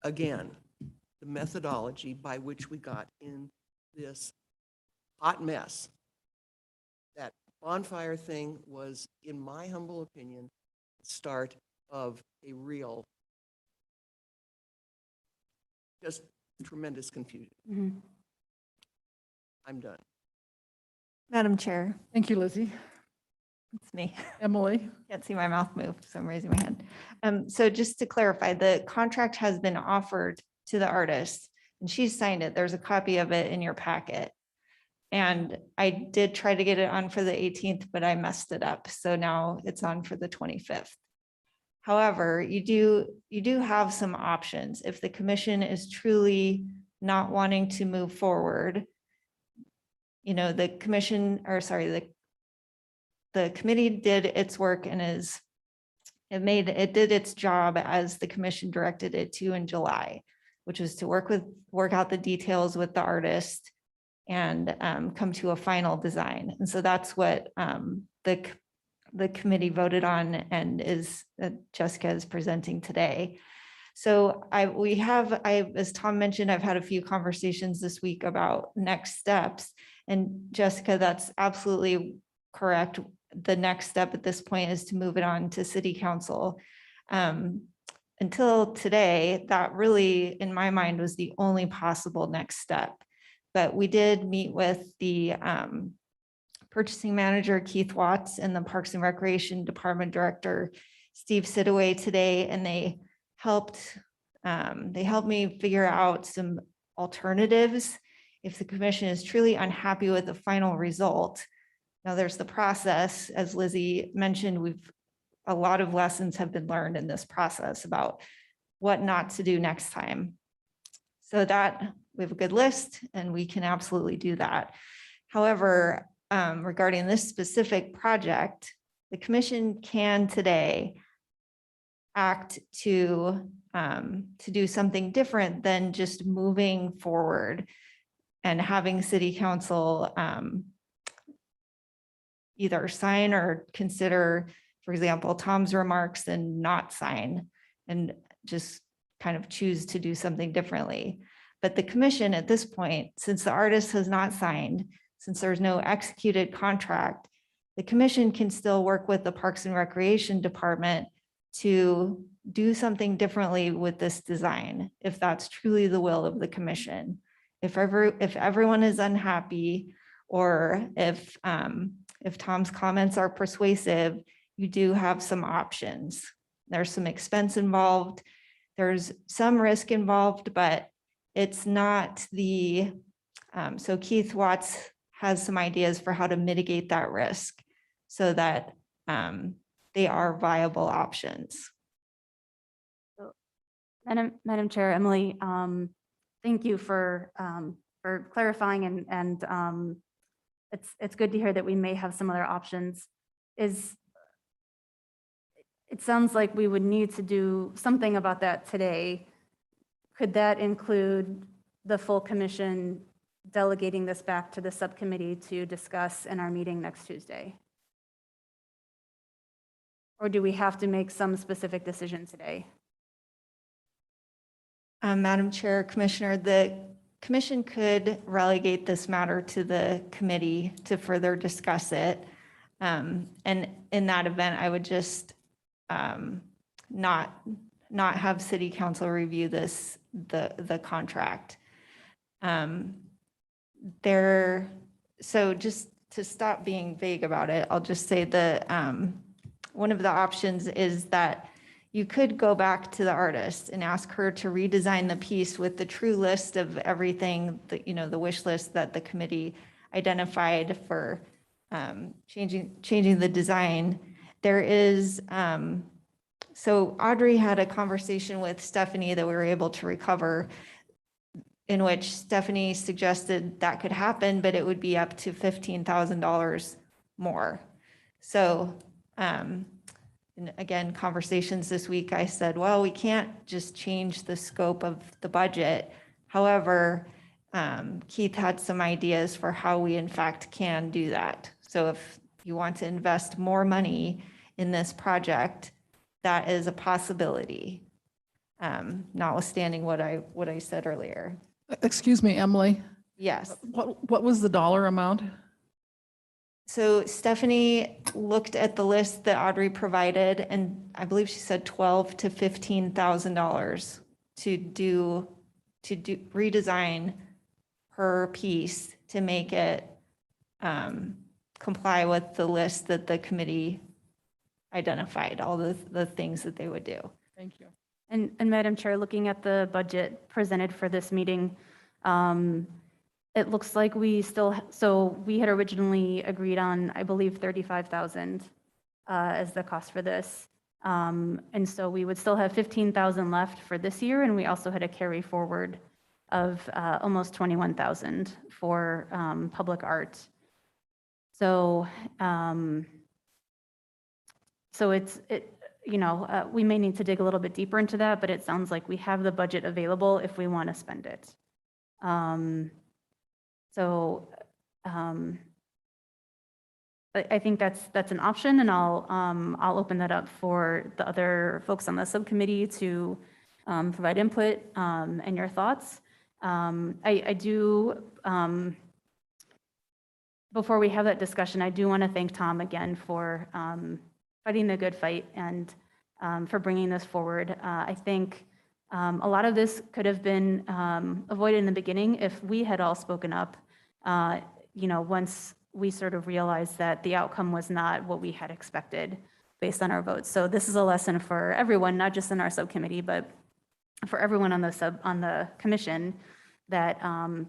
again the methodology by which we got in this hot mess. That bonfire thing was, in my humble opinion, the start of a real, just tremendous confusion.
Mhm.
I'm done.
Madam Chair,
Thank you, Lizzie.
it's me.
Emily?
Can't see my mouth move, so I'm raising my hand. So just to clarify, the contract has been offered to the artist and she signed it. There's a copy of it in your packet. And I did try to get it on for the 18th, but I messed it up. So now it's on for the 25th. However, you do have some options. If the commission is truly not wanting to move forward, the commission, or sorry, the committee did its work and it did its job as the commission directed it to in July, which was to work out the details with the artist and come to a final design. And so that's what the committee voted on and Jessica is presenting today. So as Tom mentioned, I've had a few conversations this week about next steps. And Jessica, that's absolutely correct. The next step at this point is to move it on to city council. Until today, that really, in my mind, was the only possible next step. But we did meet with the purchasing manager, Keith Watts, and the Parks and Recreation Department Director, Steve Sidaway, today, and they helped me figure out some alternatives if the commission is truly unhappy with the final result. Now there's the process, as Lizzie mentioned, a lot of lessons have been learned in this process about what not to do next time. So that we have a good list and we can absolutely do that. However, regarding this specific project, the commission can today act to do something different than just moving forward and having city council either sign or consider, for example, Tom's remarks and not sign and just kind of choose to do something differently. But the commission at this point, since the artist has not signed, since there's no executed contract, the commission can still work with the Parks and Recreation Department to do something differently with this design, if that's truly the will of the commission. If everyone is unhappy, or if Tom's comments are persuasive, you do have some options. There's some expense involved. There's some risk involved, but it's not so Keith Watts has some ideas for how to mitigate that risk so that they are viable options.
Madam Chair, Emily, thank you for clarifying, and it's good to hear that we may have some other options. It sounds like we would need to do something about that today. Could that include the full commission delegating this back to the subcommittee to discuss in our meeting next Tuesday? Or do we have to make some specific decision today?
Madam Chair, Commissioner, the commission could relegate this matter to the committee to further discuss it. And in that event, I would just not have city council review the contract. So just to stop being vague about it, I'll just say one of the options is that you could go back to the artist and ask her to redesign the piece with the true list of everything that, the wish list that the committee identified for changing the design. There is, so Audrey had a conversation with Stephanie that we were able to recover, in which Stephanie suggested that could happen, but it would be up to $15,000 more. So, and again, conversations this week, I said, well, we can't just change the scope of the budget. However, Keith had some ideas for how we in fact can do that. So if you want to invest more money in this project, that is a possibility, notwithstanding what I said earlier.
Excuse me, Emily,
Yes.
what was the dollar amount?
So Stephanie looked at the list that Audrey provided, and I believe she said $12,000 to $15,000 to redesign her piece to make it comply with the list that the committee identified, all the things that they would do.
Thank you.
And Madam Chair, looking at the budget presented for this meeting, it looks like we had originally agreed on, I believe, 35,000 as the cost for this. And so we would still have 15,000 left for this year, and we also had a carry forward of almost 21,000 for public art. So we may need to dig a little bit deeper into that, but it sounds like we have the budget available if we want to spend it. I think that's an option, and I'll open that up for the other folks on the subcommittee to provide input and your thoughts. I do, before we have that discussion, I do want to thank Tom again for fighting the good fight and for bringing this forward. I think a lot of this could have been avoided in the beginning if we had all spoken up, once we sort of realized that the outcome was not what we had expected based on our votes. So this is a lesson for everyone, not just in our subcommittee, but for everyone on the commission, that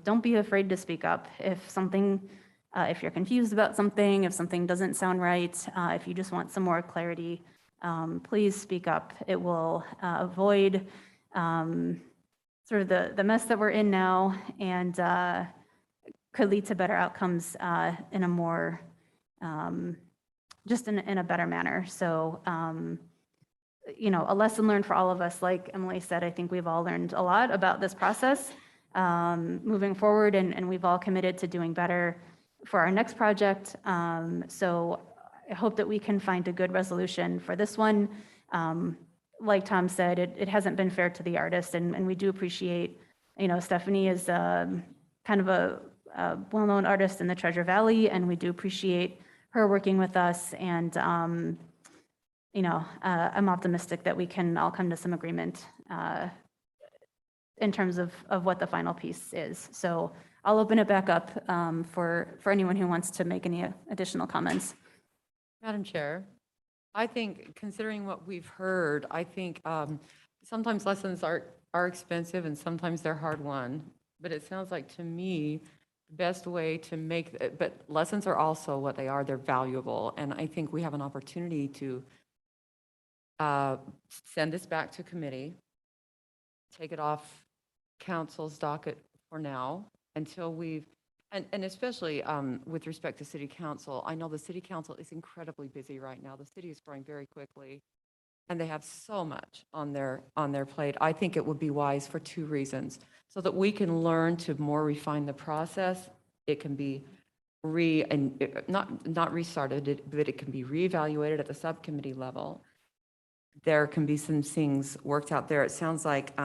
don't be afraid to speak up. If you're confused about something, if something doesn't sound right, if you just want some more clarity, please speak up. It will avoid sort of the mess that we're in now, and could lead to better outcomes in a more, just in a better manner. So, a lesson learned for all of us. Like Emily said, I think we've all learned a lot about this process moving forward, and we've all committed to doing better for our next project. So I hope that we can find a good resolution for this one. Like Tom said, it hasn't been fair to the artist, and we do appreciate, Stephanie is kind of a well-known artist in the Treasure Valley, and we do appreciate her working with us. And, I'm optimistic that we can all come to some agreement in terms of what the final piece is. So I'll open it back up for anyone who wants to make any additional comments.
Madam Chair, I think considering what we've heard, I think sometimes lessons are expensive and sometimes they're hard won. But it sounds like to me, the best way to but lessons are also what they are, they're valuable. And I think we have an opportunity to send this back to committee, take it off council's docket for now until and especially with respect to city council, I know the city council is incredibly busy right now. The city is growing very quickly and they have so much on their plate. I think it would be wise for two reasons, so that we can learn to more refine the process. It can be not restarted, but it can be reevaluated at the subcommittee level. There can be some things worked out there. It sounds like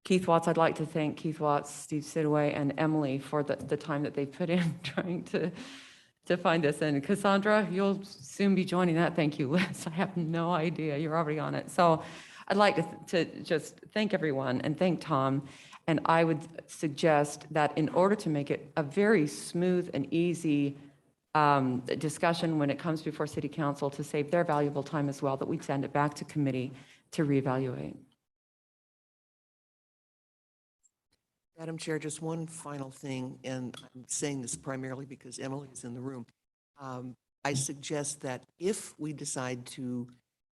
Keith Watts, I'd like to thank Keith Watts, Steve Sidaway, and Emily for the time that they put in trying to find this. And Cassandra, you'll soon be joining that. Thank you, Liz. I have no idea. You're already on it. So I'd like to just thank everyone and thank Tom. And I would suggest that in order to make it a very smooth and easy discussion when it comes before City Council, to save their valuable time as well, that we send it back to committee to reevaluate.
Madam Chair, just one final thing, and I'm saying this primarily because Emily is in the room. I suggest that if we decide to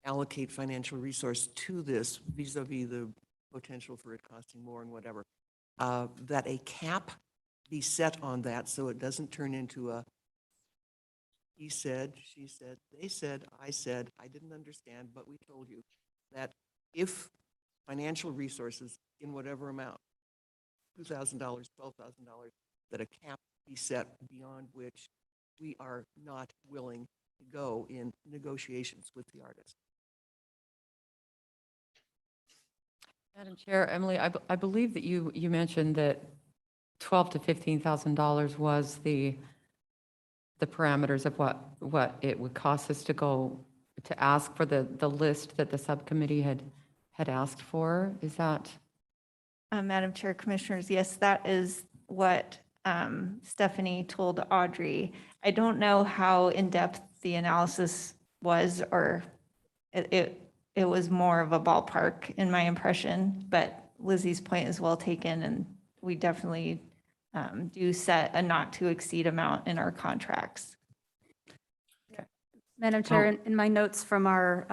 allocate financial resource to this vis-a-vis the potential for it costing more and whatever, that a cap be set on that so it doesn't turn into a he said, she said, they said, I didn't understand, but we told you. That if financial resources in whatever amount, $2,000, $12,000, that a cap be set beyond which we are not willing to go in negotiations with the artist.
Madam Chair, Emily, I believe that you mentioned that $12,000 to $15,000 was the parameters of what it would cost us to ask for the list that the subcommittee had asked for. Is that?
Madam Chair, Commissioners, yes, that is what Stephanie told Audrey. I don't know how in-depth the analysis was, or it was more of a ballpark in my impression, but Lizzie's point is well taken, and we definitely do set a not to exceed amount in our contracts.
Madam Chair, in my notes from our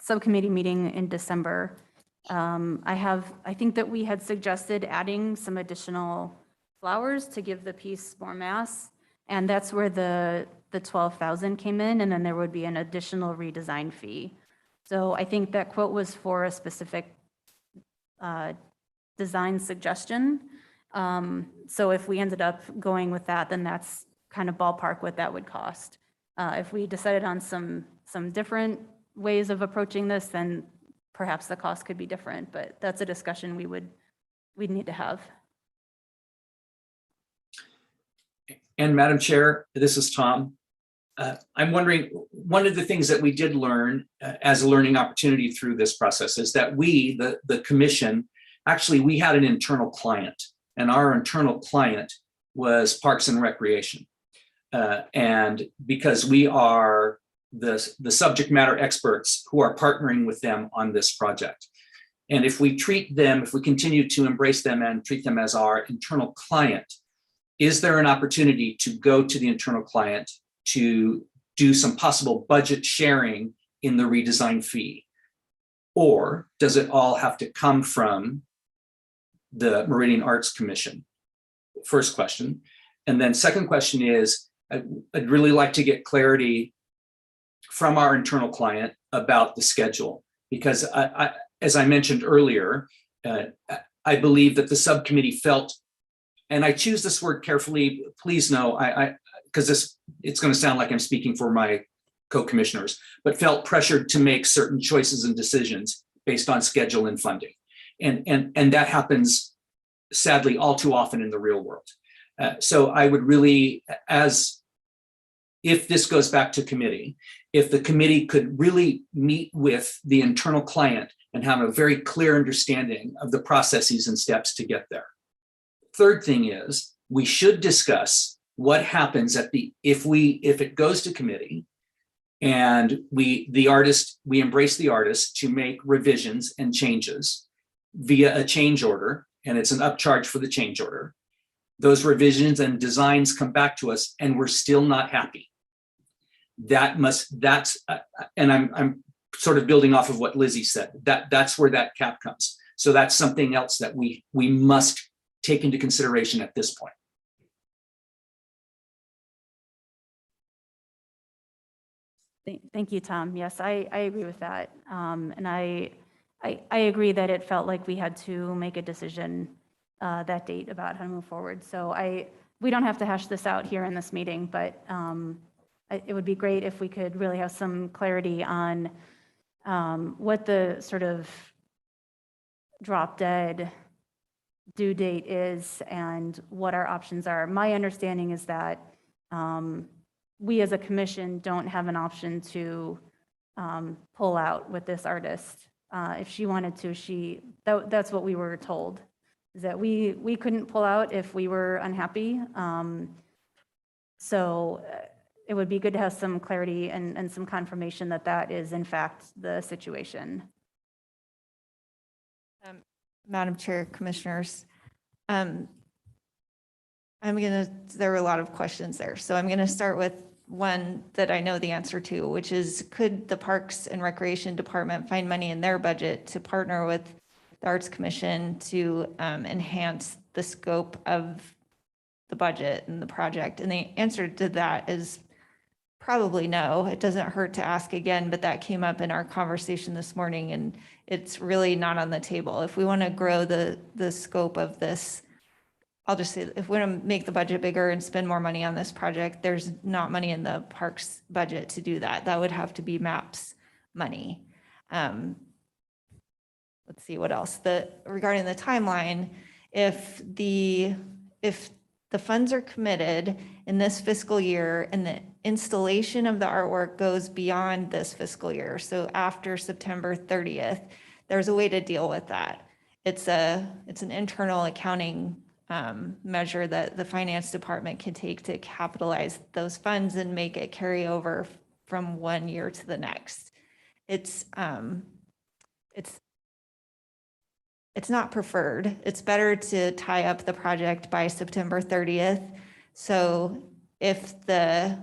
subcommittee meeting in December, I think that we had suggested adding some additional flowers to give the piece more mass, and that's where the 12,000 came in, and then there would be an additional redesign fee. So I think that quote was for a specific design suggestion. So if we ended up going with that, then that's kind of ballpark what that would cost. If we decided on some different ways of approaching this, then perhaps the cost could be different, but that's a discussion we'd need to have.
And Madam Chair, this is Tom. I'm wondering, one of the things that we did learn as a learning opportunity through this process is that we, the commission, actually, we had an internal client, and our internal client was Parks and Recreation. And because we are the subject matter experts who are partnering with them on this project. And if we treat them, if we continue to embrace them and treat them as our internal client, is there an opportunity to go to the internal client to do some possible budget sharing in the redesign fee? Or does it all have to come from the Meridian Arts Commission? First question. And then second question is, I'd really like to get clarity from our internal client about the schedule, because as I mentioned earlier, I believe that the subcommittee felt, and I choose this word carefully, please know, because it's going to sound like I'm speaking for my co-commissioners, but felt pressured to make certain choices and decisions based on schedule and funding. And that happens sadly all too often in the real world. So I would really, if this goes back to committee, if the committee could really meet with the internal client and have a very clear understanding of the processes and steps to get there. Third thing is, we should discuss what happens if it goes to committee and we embrace the artist to make revisions and changes via a change order, and it's an upcharge for the change order. Those revisions and designs come back to us and we're still not happy. And I'm sort of building off of what Lizzie said, that's where that cap comes. So that's something else that we must take into consideration at this point.
Thank you, Tom. Yes, I agree with that. And I agree that it felt like we had to make a decision that date about how to move forward. So we don't have to hash this out here in this meeting, but it would be great if we could really have some clarity on what the sort of drop dead due date is and what our options are. My understanding is that we as a commission don't have an option to pull out with this artist. If she wanted to, that's what we were told, is that we couldn't pull out if we were unhappy. So it would be good to have some clarity and some confirmation that that is in fact the situation.
Madam Chair, Commissioners, there were a lot of questions there. So I'm going to start with one that I know the answer to, which is, could the Parks and Recreation Department find money in their budget to partner with the Arts Commission to enhance the scope of the budget and the project? And the answer to that is probably no. It doesn't hurt to ask again, but that came up in our conversation this morning, and it's really not on the table. If we want to grow the scope of this, I'll just say, if we want to make the budget bigger and spend more money on this project, there's not money in the parks budget to do that. That would have to be MAP's money. Let's see what else. Regarding the timeline, if the funds are committed in this fiscal year and the installation of the artwork goes beyond this fiscal year, so after September 30th, there's a way to deal with that. It's an internal accounting measure that the finance department can take to capitalize those funds and make it carry over from one year to the next. It's not preferred. It's better to tie up the project by September 30th. So if the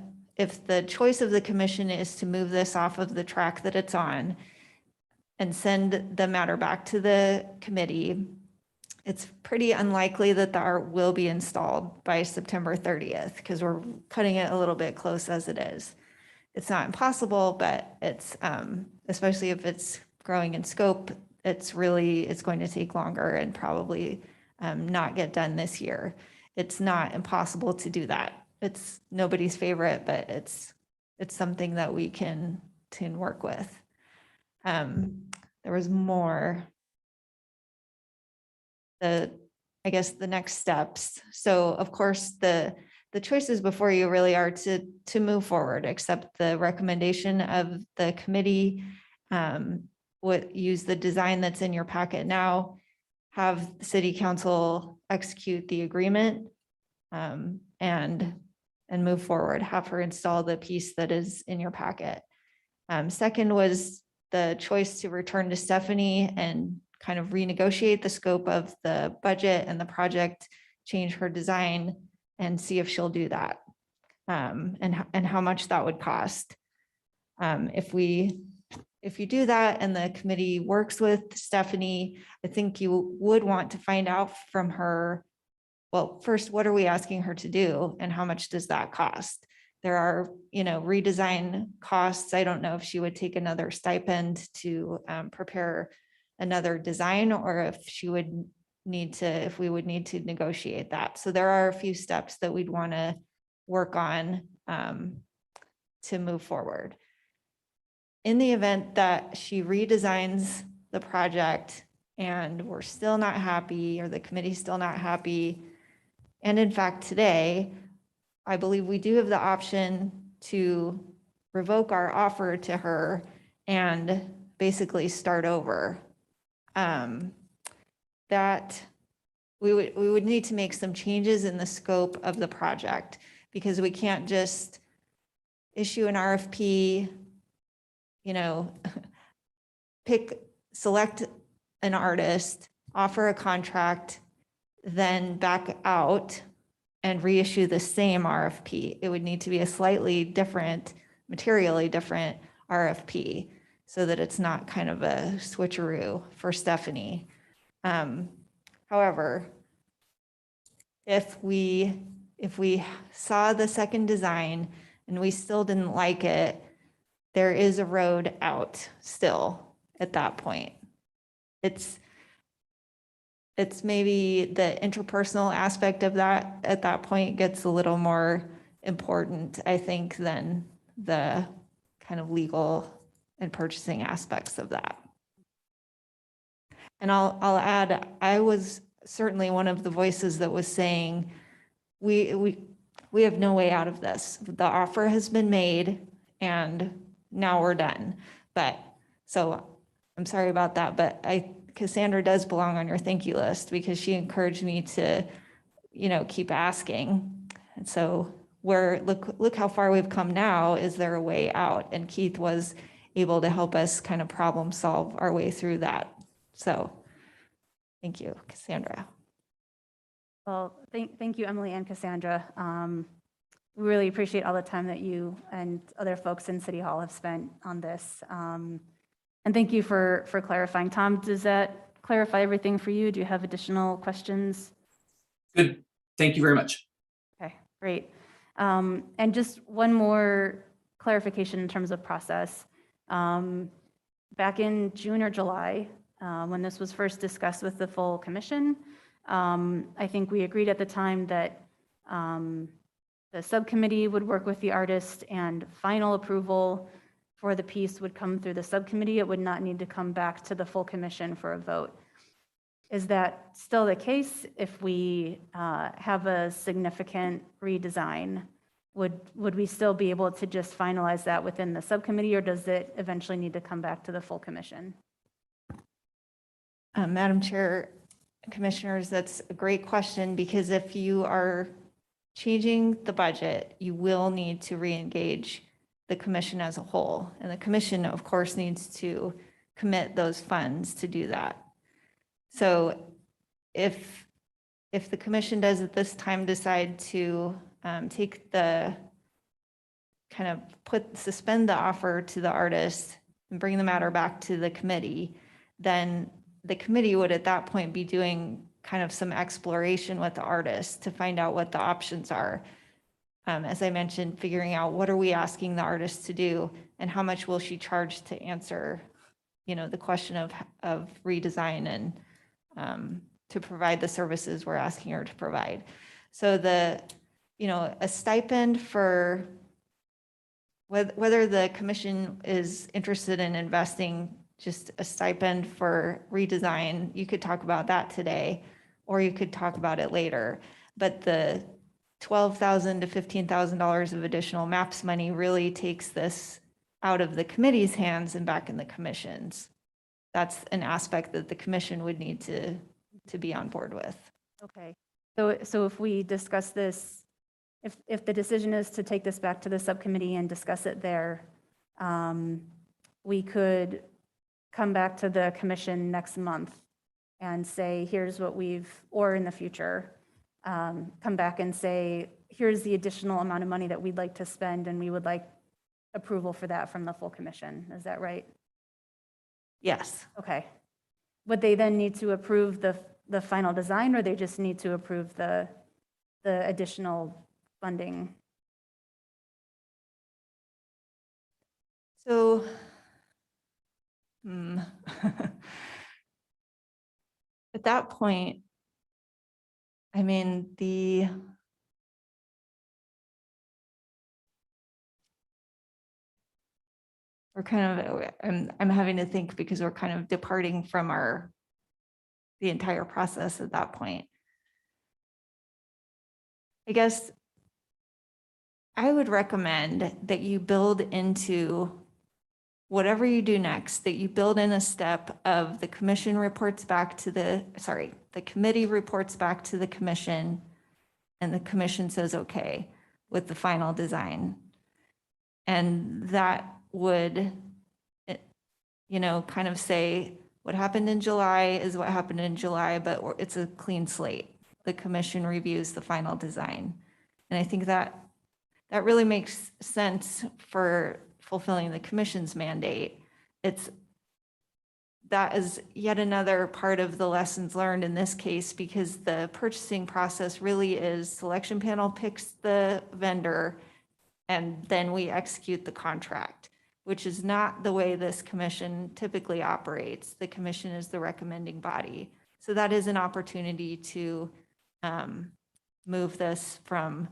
choice of the commission is to move this off of the track that it's on and send the matter back to the committee, it's pretty unlikely that the art will be installed by September 30th because we're cutting it a little bit close as it is. It's not impossible, but it's, especially if it's growing in scope, it's going to take longer and probably not get done this year. It's not impossible to do that. It's nobody's favorite, but it's something that we can work with. there was more. I guess the next steps. So of course, the choices before you really are to move forward, accept the recommendation of the committee, use the design that's in your packet now, have the city council execute the agreement, and move forward, have her install the piece that is in your packet. Second was the choice to return to Stephanie and kind of renegotiate the scope of the budget and the project, change her design and see if she'll do that. And how much that would cost. If you do that and the committee works with Stephanie, I think you would want to find out from her, well, first, what are we asking her to do and how much does that cost? There are, redesign costs. I don't know if she would take another stipend to prepare another design or if she would need to, if we would need to negotiate that. So there are a few steps that we'd want to work on to move forward. In the event that she redesigns the project and we're still not happy or the committee's still not happy, and in fact, today, I believe we do have the option to revoke our offer to her and basically start over. That we would need to make some changes in the scope of the project because we can't just issue an RFP, select an artist, offer a contract, then back out and reissue the same RFP. It would need to be a slightly different, materially different RFP so that it's not kind of a switcheroo for Stephanie. However, if we saw the second design and we still didn't like it, there is a road out still at that point. It's maybe the interpersonal aspect of that at that point gets a little more important, I think, than the kind of legal and purchasing aspects of that. And I'll add, I was certainly one of the voices that was saying, we have no way out of this. The offer has been made and now we're done. But so I'm sorry about that, but Cassandra does belong on your thank you list because she encouraged me to, keep asking. And so look how far we've come now. Is there a way out? And Keith was able to help us kind of problem solve our way through that. So thank you, Cassandra.
Well, thank you, Emily and Cassandra. We really appreciate all the time that you and other folks in City Hall have spent on this. And thank you for clarifying. Tom, does that clarify everything for you? Do you have additional questions?
Good. Thank you very much.
Okay, great. And just one more clarification in terms of process. Back in June or July, when this was first discussed with the full commission, I think we agreed at the time that the subcommittee would work with the artist and final approval for the piece would come through the subcommittee. It would not need to come back to the full commission for a vote. Is that still the case? If we have a significant redesign, would we still be able to just finalize that within the subcommittee, or does it eventually need to come back to the full commission?
Madam Chair, Commissioners, that's a great question because if you are changing the budget, you will need to re-engage the commission as a whole. And the commission, of course, needs to commit those funds to do that. So if the commission does at this time decide to take the kind of suspend the offer to the artist and bring the matter back to the committee, then the committee would at that point be doing kind of some exploration with the artist to find out what the options are. As I mentioned, figuring out what are we asking the artist to do and how much will she charge to answer, the question of redesign and to provide the services we're asking her to provide. So a stipend for whether the commission is interested in investing just a stipend for redesign, you could talk about that today, or you could talk about it later. But the $12,000 to $15,000 of additional MAPS money really takes this out of the committee's hands and back in the commission's. That's an aspect that the commission would need to be on board with.
Okay. So if we discuss this, if the decision is to take this back to the subcommittee and discuss it there, we could come back to the commission next month and say, here's what or in the future, come back and say, here's the additional amount of money that we'd like to spend, and we would like approval for that from the full commission. Is that right?
Yes.
Okay. Would they then need to approve the final design, or they just need to approve the additional funding?
So, at that point, I mean, we're kind of, I'm having to think because we're kind of departing from the entire process at that point. I guess I would recommend that you build into whatever you do next, that you build in a step of the commission reports back to the committee reports back to the commission, and the commission says, okay, with the final design. And that would, kind of say what happened in July is what happened in July, but it's a clean slate. The commission reviews the final design. And I think that really makes sense for fulfilling the commission's mandate. That is yet another part of the lessons learned in this case, because the purchasing process really is selection panel picks the vendor and then we execute the contract, which is not the way this commission typically operates. The commission is the recommending body. So that is an opportunity to move this from,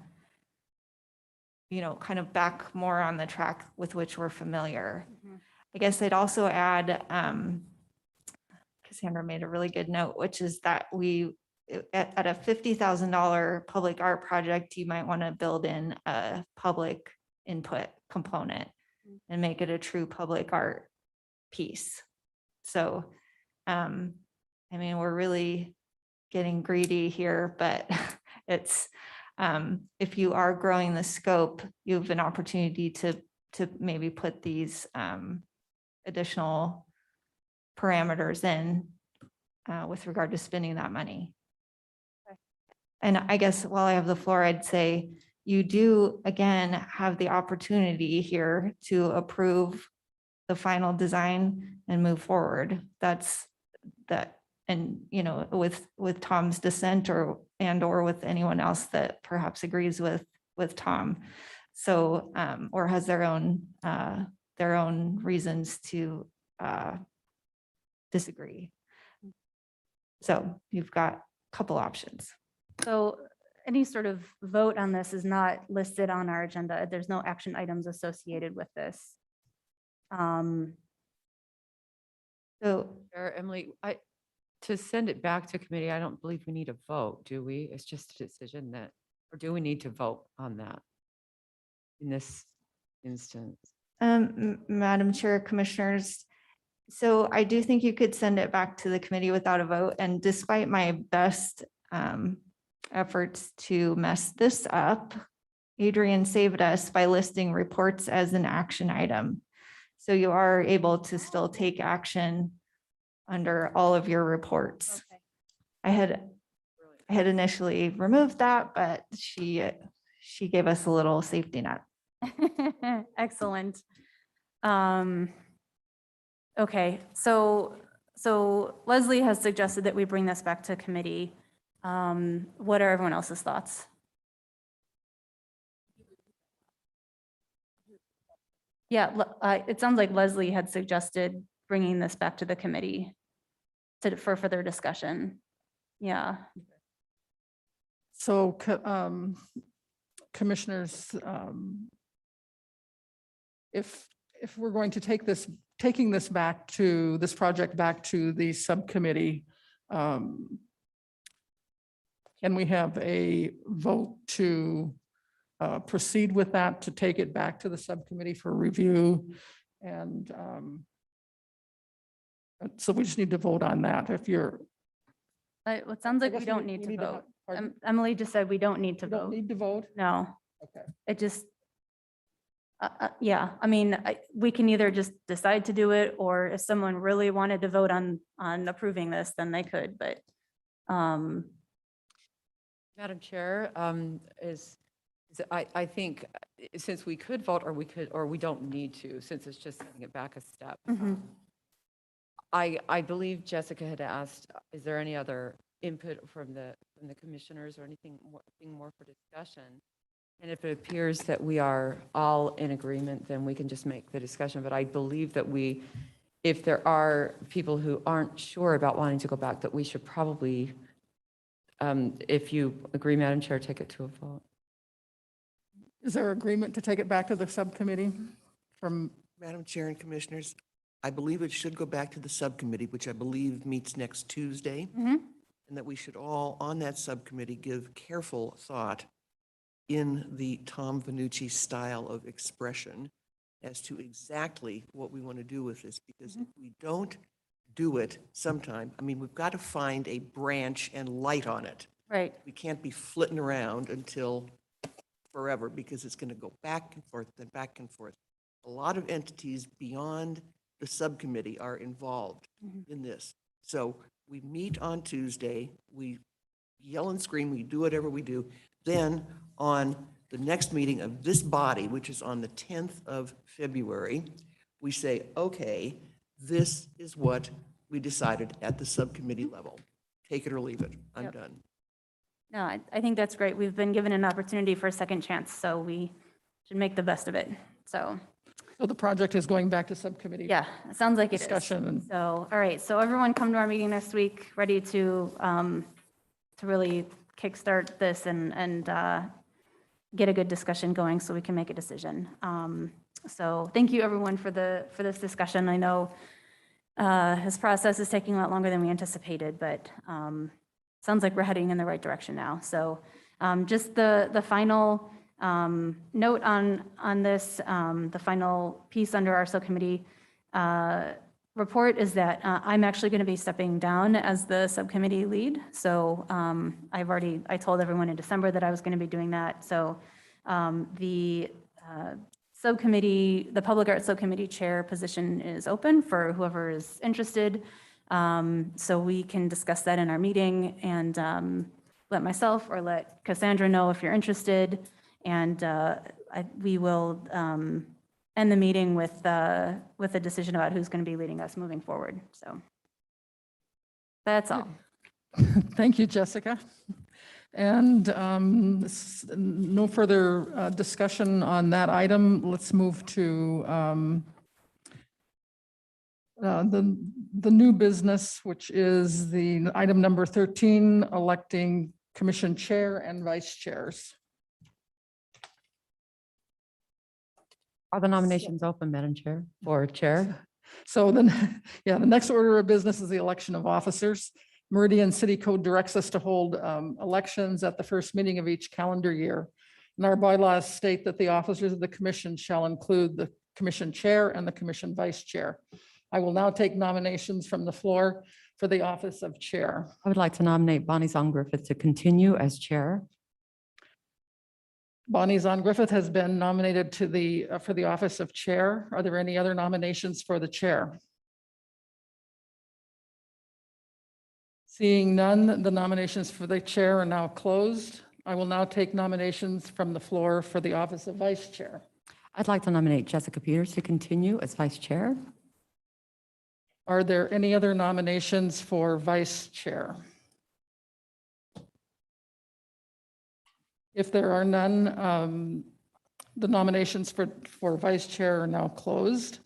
kind of back more on the track with which we're familiar. I guess I'd also add, Cassandra made a really good note, which is that at a $50,000 public art project, you might want to build in a public input component and make it a true public art piece. So, we're really getting greedy here, but it's, if you are growing the scope, you have an opportunity to maybe put these additional parameters in with regard to spending that money.
Okay.
And I guess while I have the floor, I'd say you do, again, have the opportunity here to approve the final design and move forward. That's that. And, with Tom's dissent or with anyone else that perhaps agrees with Tom. So, or has their own reasons to disagree. So you've got a couple options.
So any sort of vote on this is not listed on our agenda. There's no action items associated with this.
So
Emily, to send it back to committee, I don't believe we need a vote, do we? It's just a decision or do we need to vote on that in this instance?
Madam Chair, Commissioners, so I do think you could send it back to the committee without a vote. And despite my best efforts to mess this up, Adrian saved us by listing reports as an action item. So you are able to still take action under all of your reports.
Okay.
I had initially removed that, but she gave us a little safety net.
Excellent. Okay, so Leslie has suggested that we bring this back to committee. What are everyone else's thoughts? Yeah, it sounds like Leslie had suggested bringing this back to the committee for further discussion. Yeah.
So commissioners, if if we're going to taking this project back to the subcommittee, can we have a vote to proceed with that, to take it back to the subcommittee for review? And so we just need to vote on that. If you're.
It sounds like
I
we
guess
don't need to vote.
pardon?
Emily just said we don't need to
You don't
vote.
need to vote?
No,
Okay.
it just, yeah, I mean, we can either just decide to do it, or if someone really wanted to vote on approving this, then they could, but
Madam Chair, I think since we could vote, or we don't need to, since it's just sending it back a step.
mhm.
I believe Jessica had asked, is there any other input from the commissioners or anything more for discussion? And if it appears that we are all in agreement, then we can just make the discussion. But I believe that if there are people who aren't sure about wanting to go back, that we should probably, if you agree, Madam Chair, take it to a vote.
Is there agreement to take it back to the subcommittee from?
Madam Chair and Commissioners, I believe it should go back to the subcommittee, which I believe meets next Tuesday,
Mhm.
and that we should all, on that subcommittee, give careful thought in the Tom Vanucci style of expression as to exactly what we want to do with this, because if we don't do it sometime, I mean, we've got to find a branch and light on it.
Right,
We can't be flitting around until forever, because it's going to go back and forth and back and forth. A lot of entities beyond the subcommittee are involved in this. So we meet on Tuesday, we yell and scream, we do whatever we do. Then on the next meeting of this body, which is on the 10th of February, we say, okay, this is what we decided at the subcommittee level. Take it or leave it. I'm
Yep.
done.
no, I think that's great. We've been given an opportunity for a second chance, so we should make the best of it. So,
So the project is going back to subcommittee?
yeah, it sounds like it is.
Discussion and-
So, all right, so everyone come to our meeting next week, ready to really kickstart this and get a good discussion going so we can make a decision. So thank you, everyone, for this discussion. I know this process is taking a lot longer than we anticipated, but sounds like we're heading in the right direction now. So just the final note on this, the final piece under our subcommittee report is that I'm actually going to be stepping down as the subcommittee lead. So I told everyone in December that I was going to be doing that. So the subcommittee, the Public Arts Subcommittee Chair position is open for whoever is interested. So we can discuss that in our meeting and let myself or let Cassandra know if you're interested. And we will end the meeting with a decision about who's going to be leading us moving forward. So that's all.
Thank you, Jessica. And no further discussion on that item. Let's move to the new business, which is the item number 13, electing commission chair and vice chairs.
Are the nominations open, Madam Chair, for chair?
So then, yeah, the next order of business is the election of officers. Meridian City Code directs us to hold elections at the first meeting of each calendar year. And our bylaws state that the officers of the commission shall include the commission chair and the commission vice chair. I will now take nominations from the floor for the office of chair.
I would like to nominate Bonnie Zong-Griffith to continue as chair.
Bonnie Zahn-Griffith has been nominated for the office of chair. Are there any other nominations for the chair? Seeing none, the nominations for the chair are now closed. I will now take nominations from the floor for the office of vice chair.
I'd like to nominate Jessica Peters to continue as vice chair.
Are there any other nominations for vice chair? If there are none, the nominations for vice chair are now closed.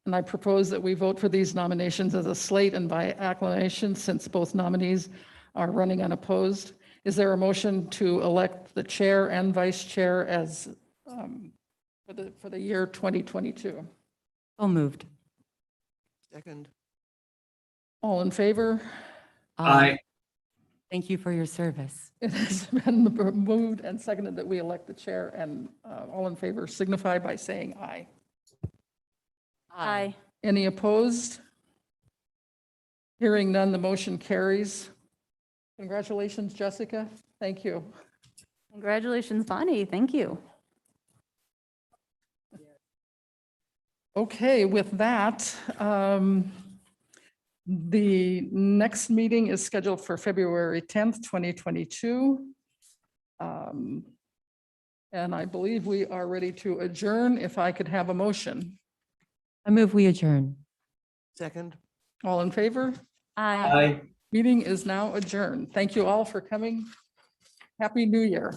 And I propose that we vote for these nominations as a slate and by acclamation, since both nominees are running unopposed. Is there a motion to elect the chair and vice chair as for the year 2022?
So moved.
Second.
All in favor?
Aye.
Thank you for your service.
It has been moved and seconded that we elect the chair, and all in favor signify by saying aye.
Aye.
Any opposed? Hearing none, the motion carries. Congratulations, Jessica. Thank you.
Congratulations, Bonnie. Thank you.
Okay, with that, the next meeting is scheduled for February 10th, 2022. And I believe we are ready to adjourn. If I could have a motion.
I move we adjourn.
Second.
All in favor?
Aye.
Aye.
Meeting is now adjourned. Thank you all for coming. Happy New Year.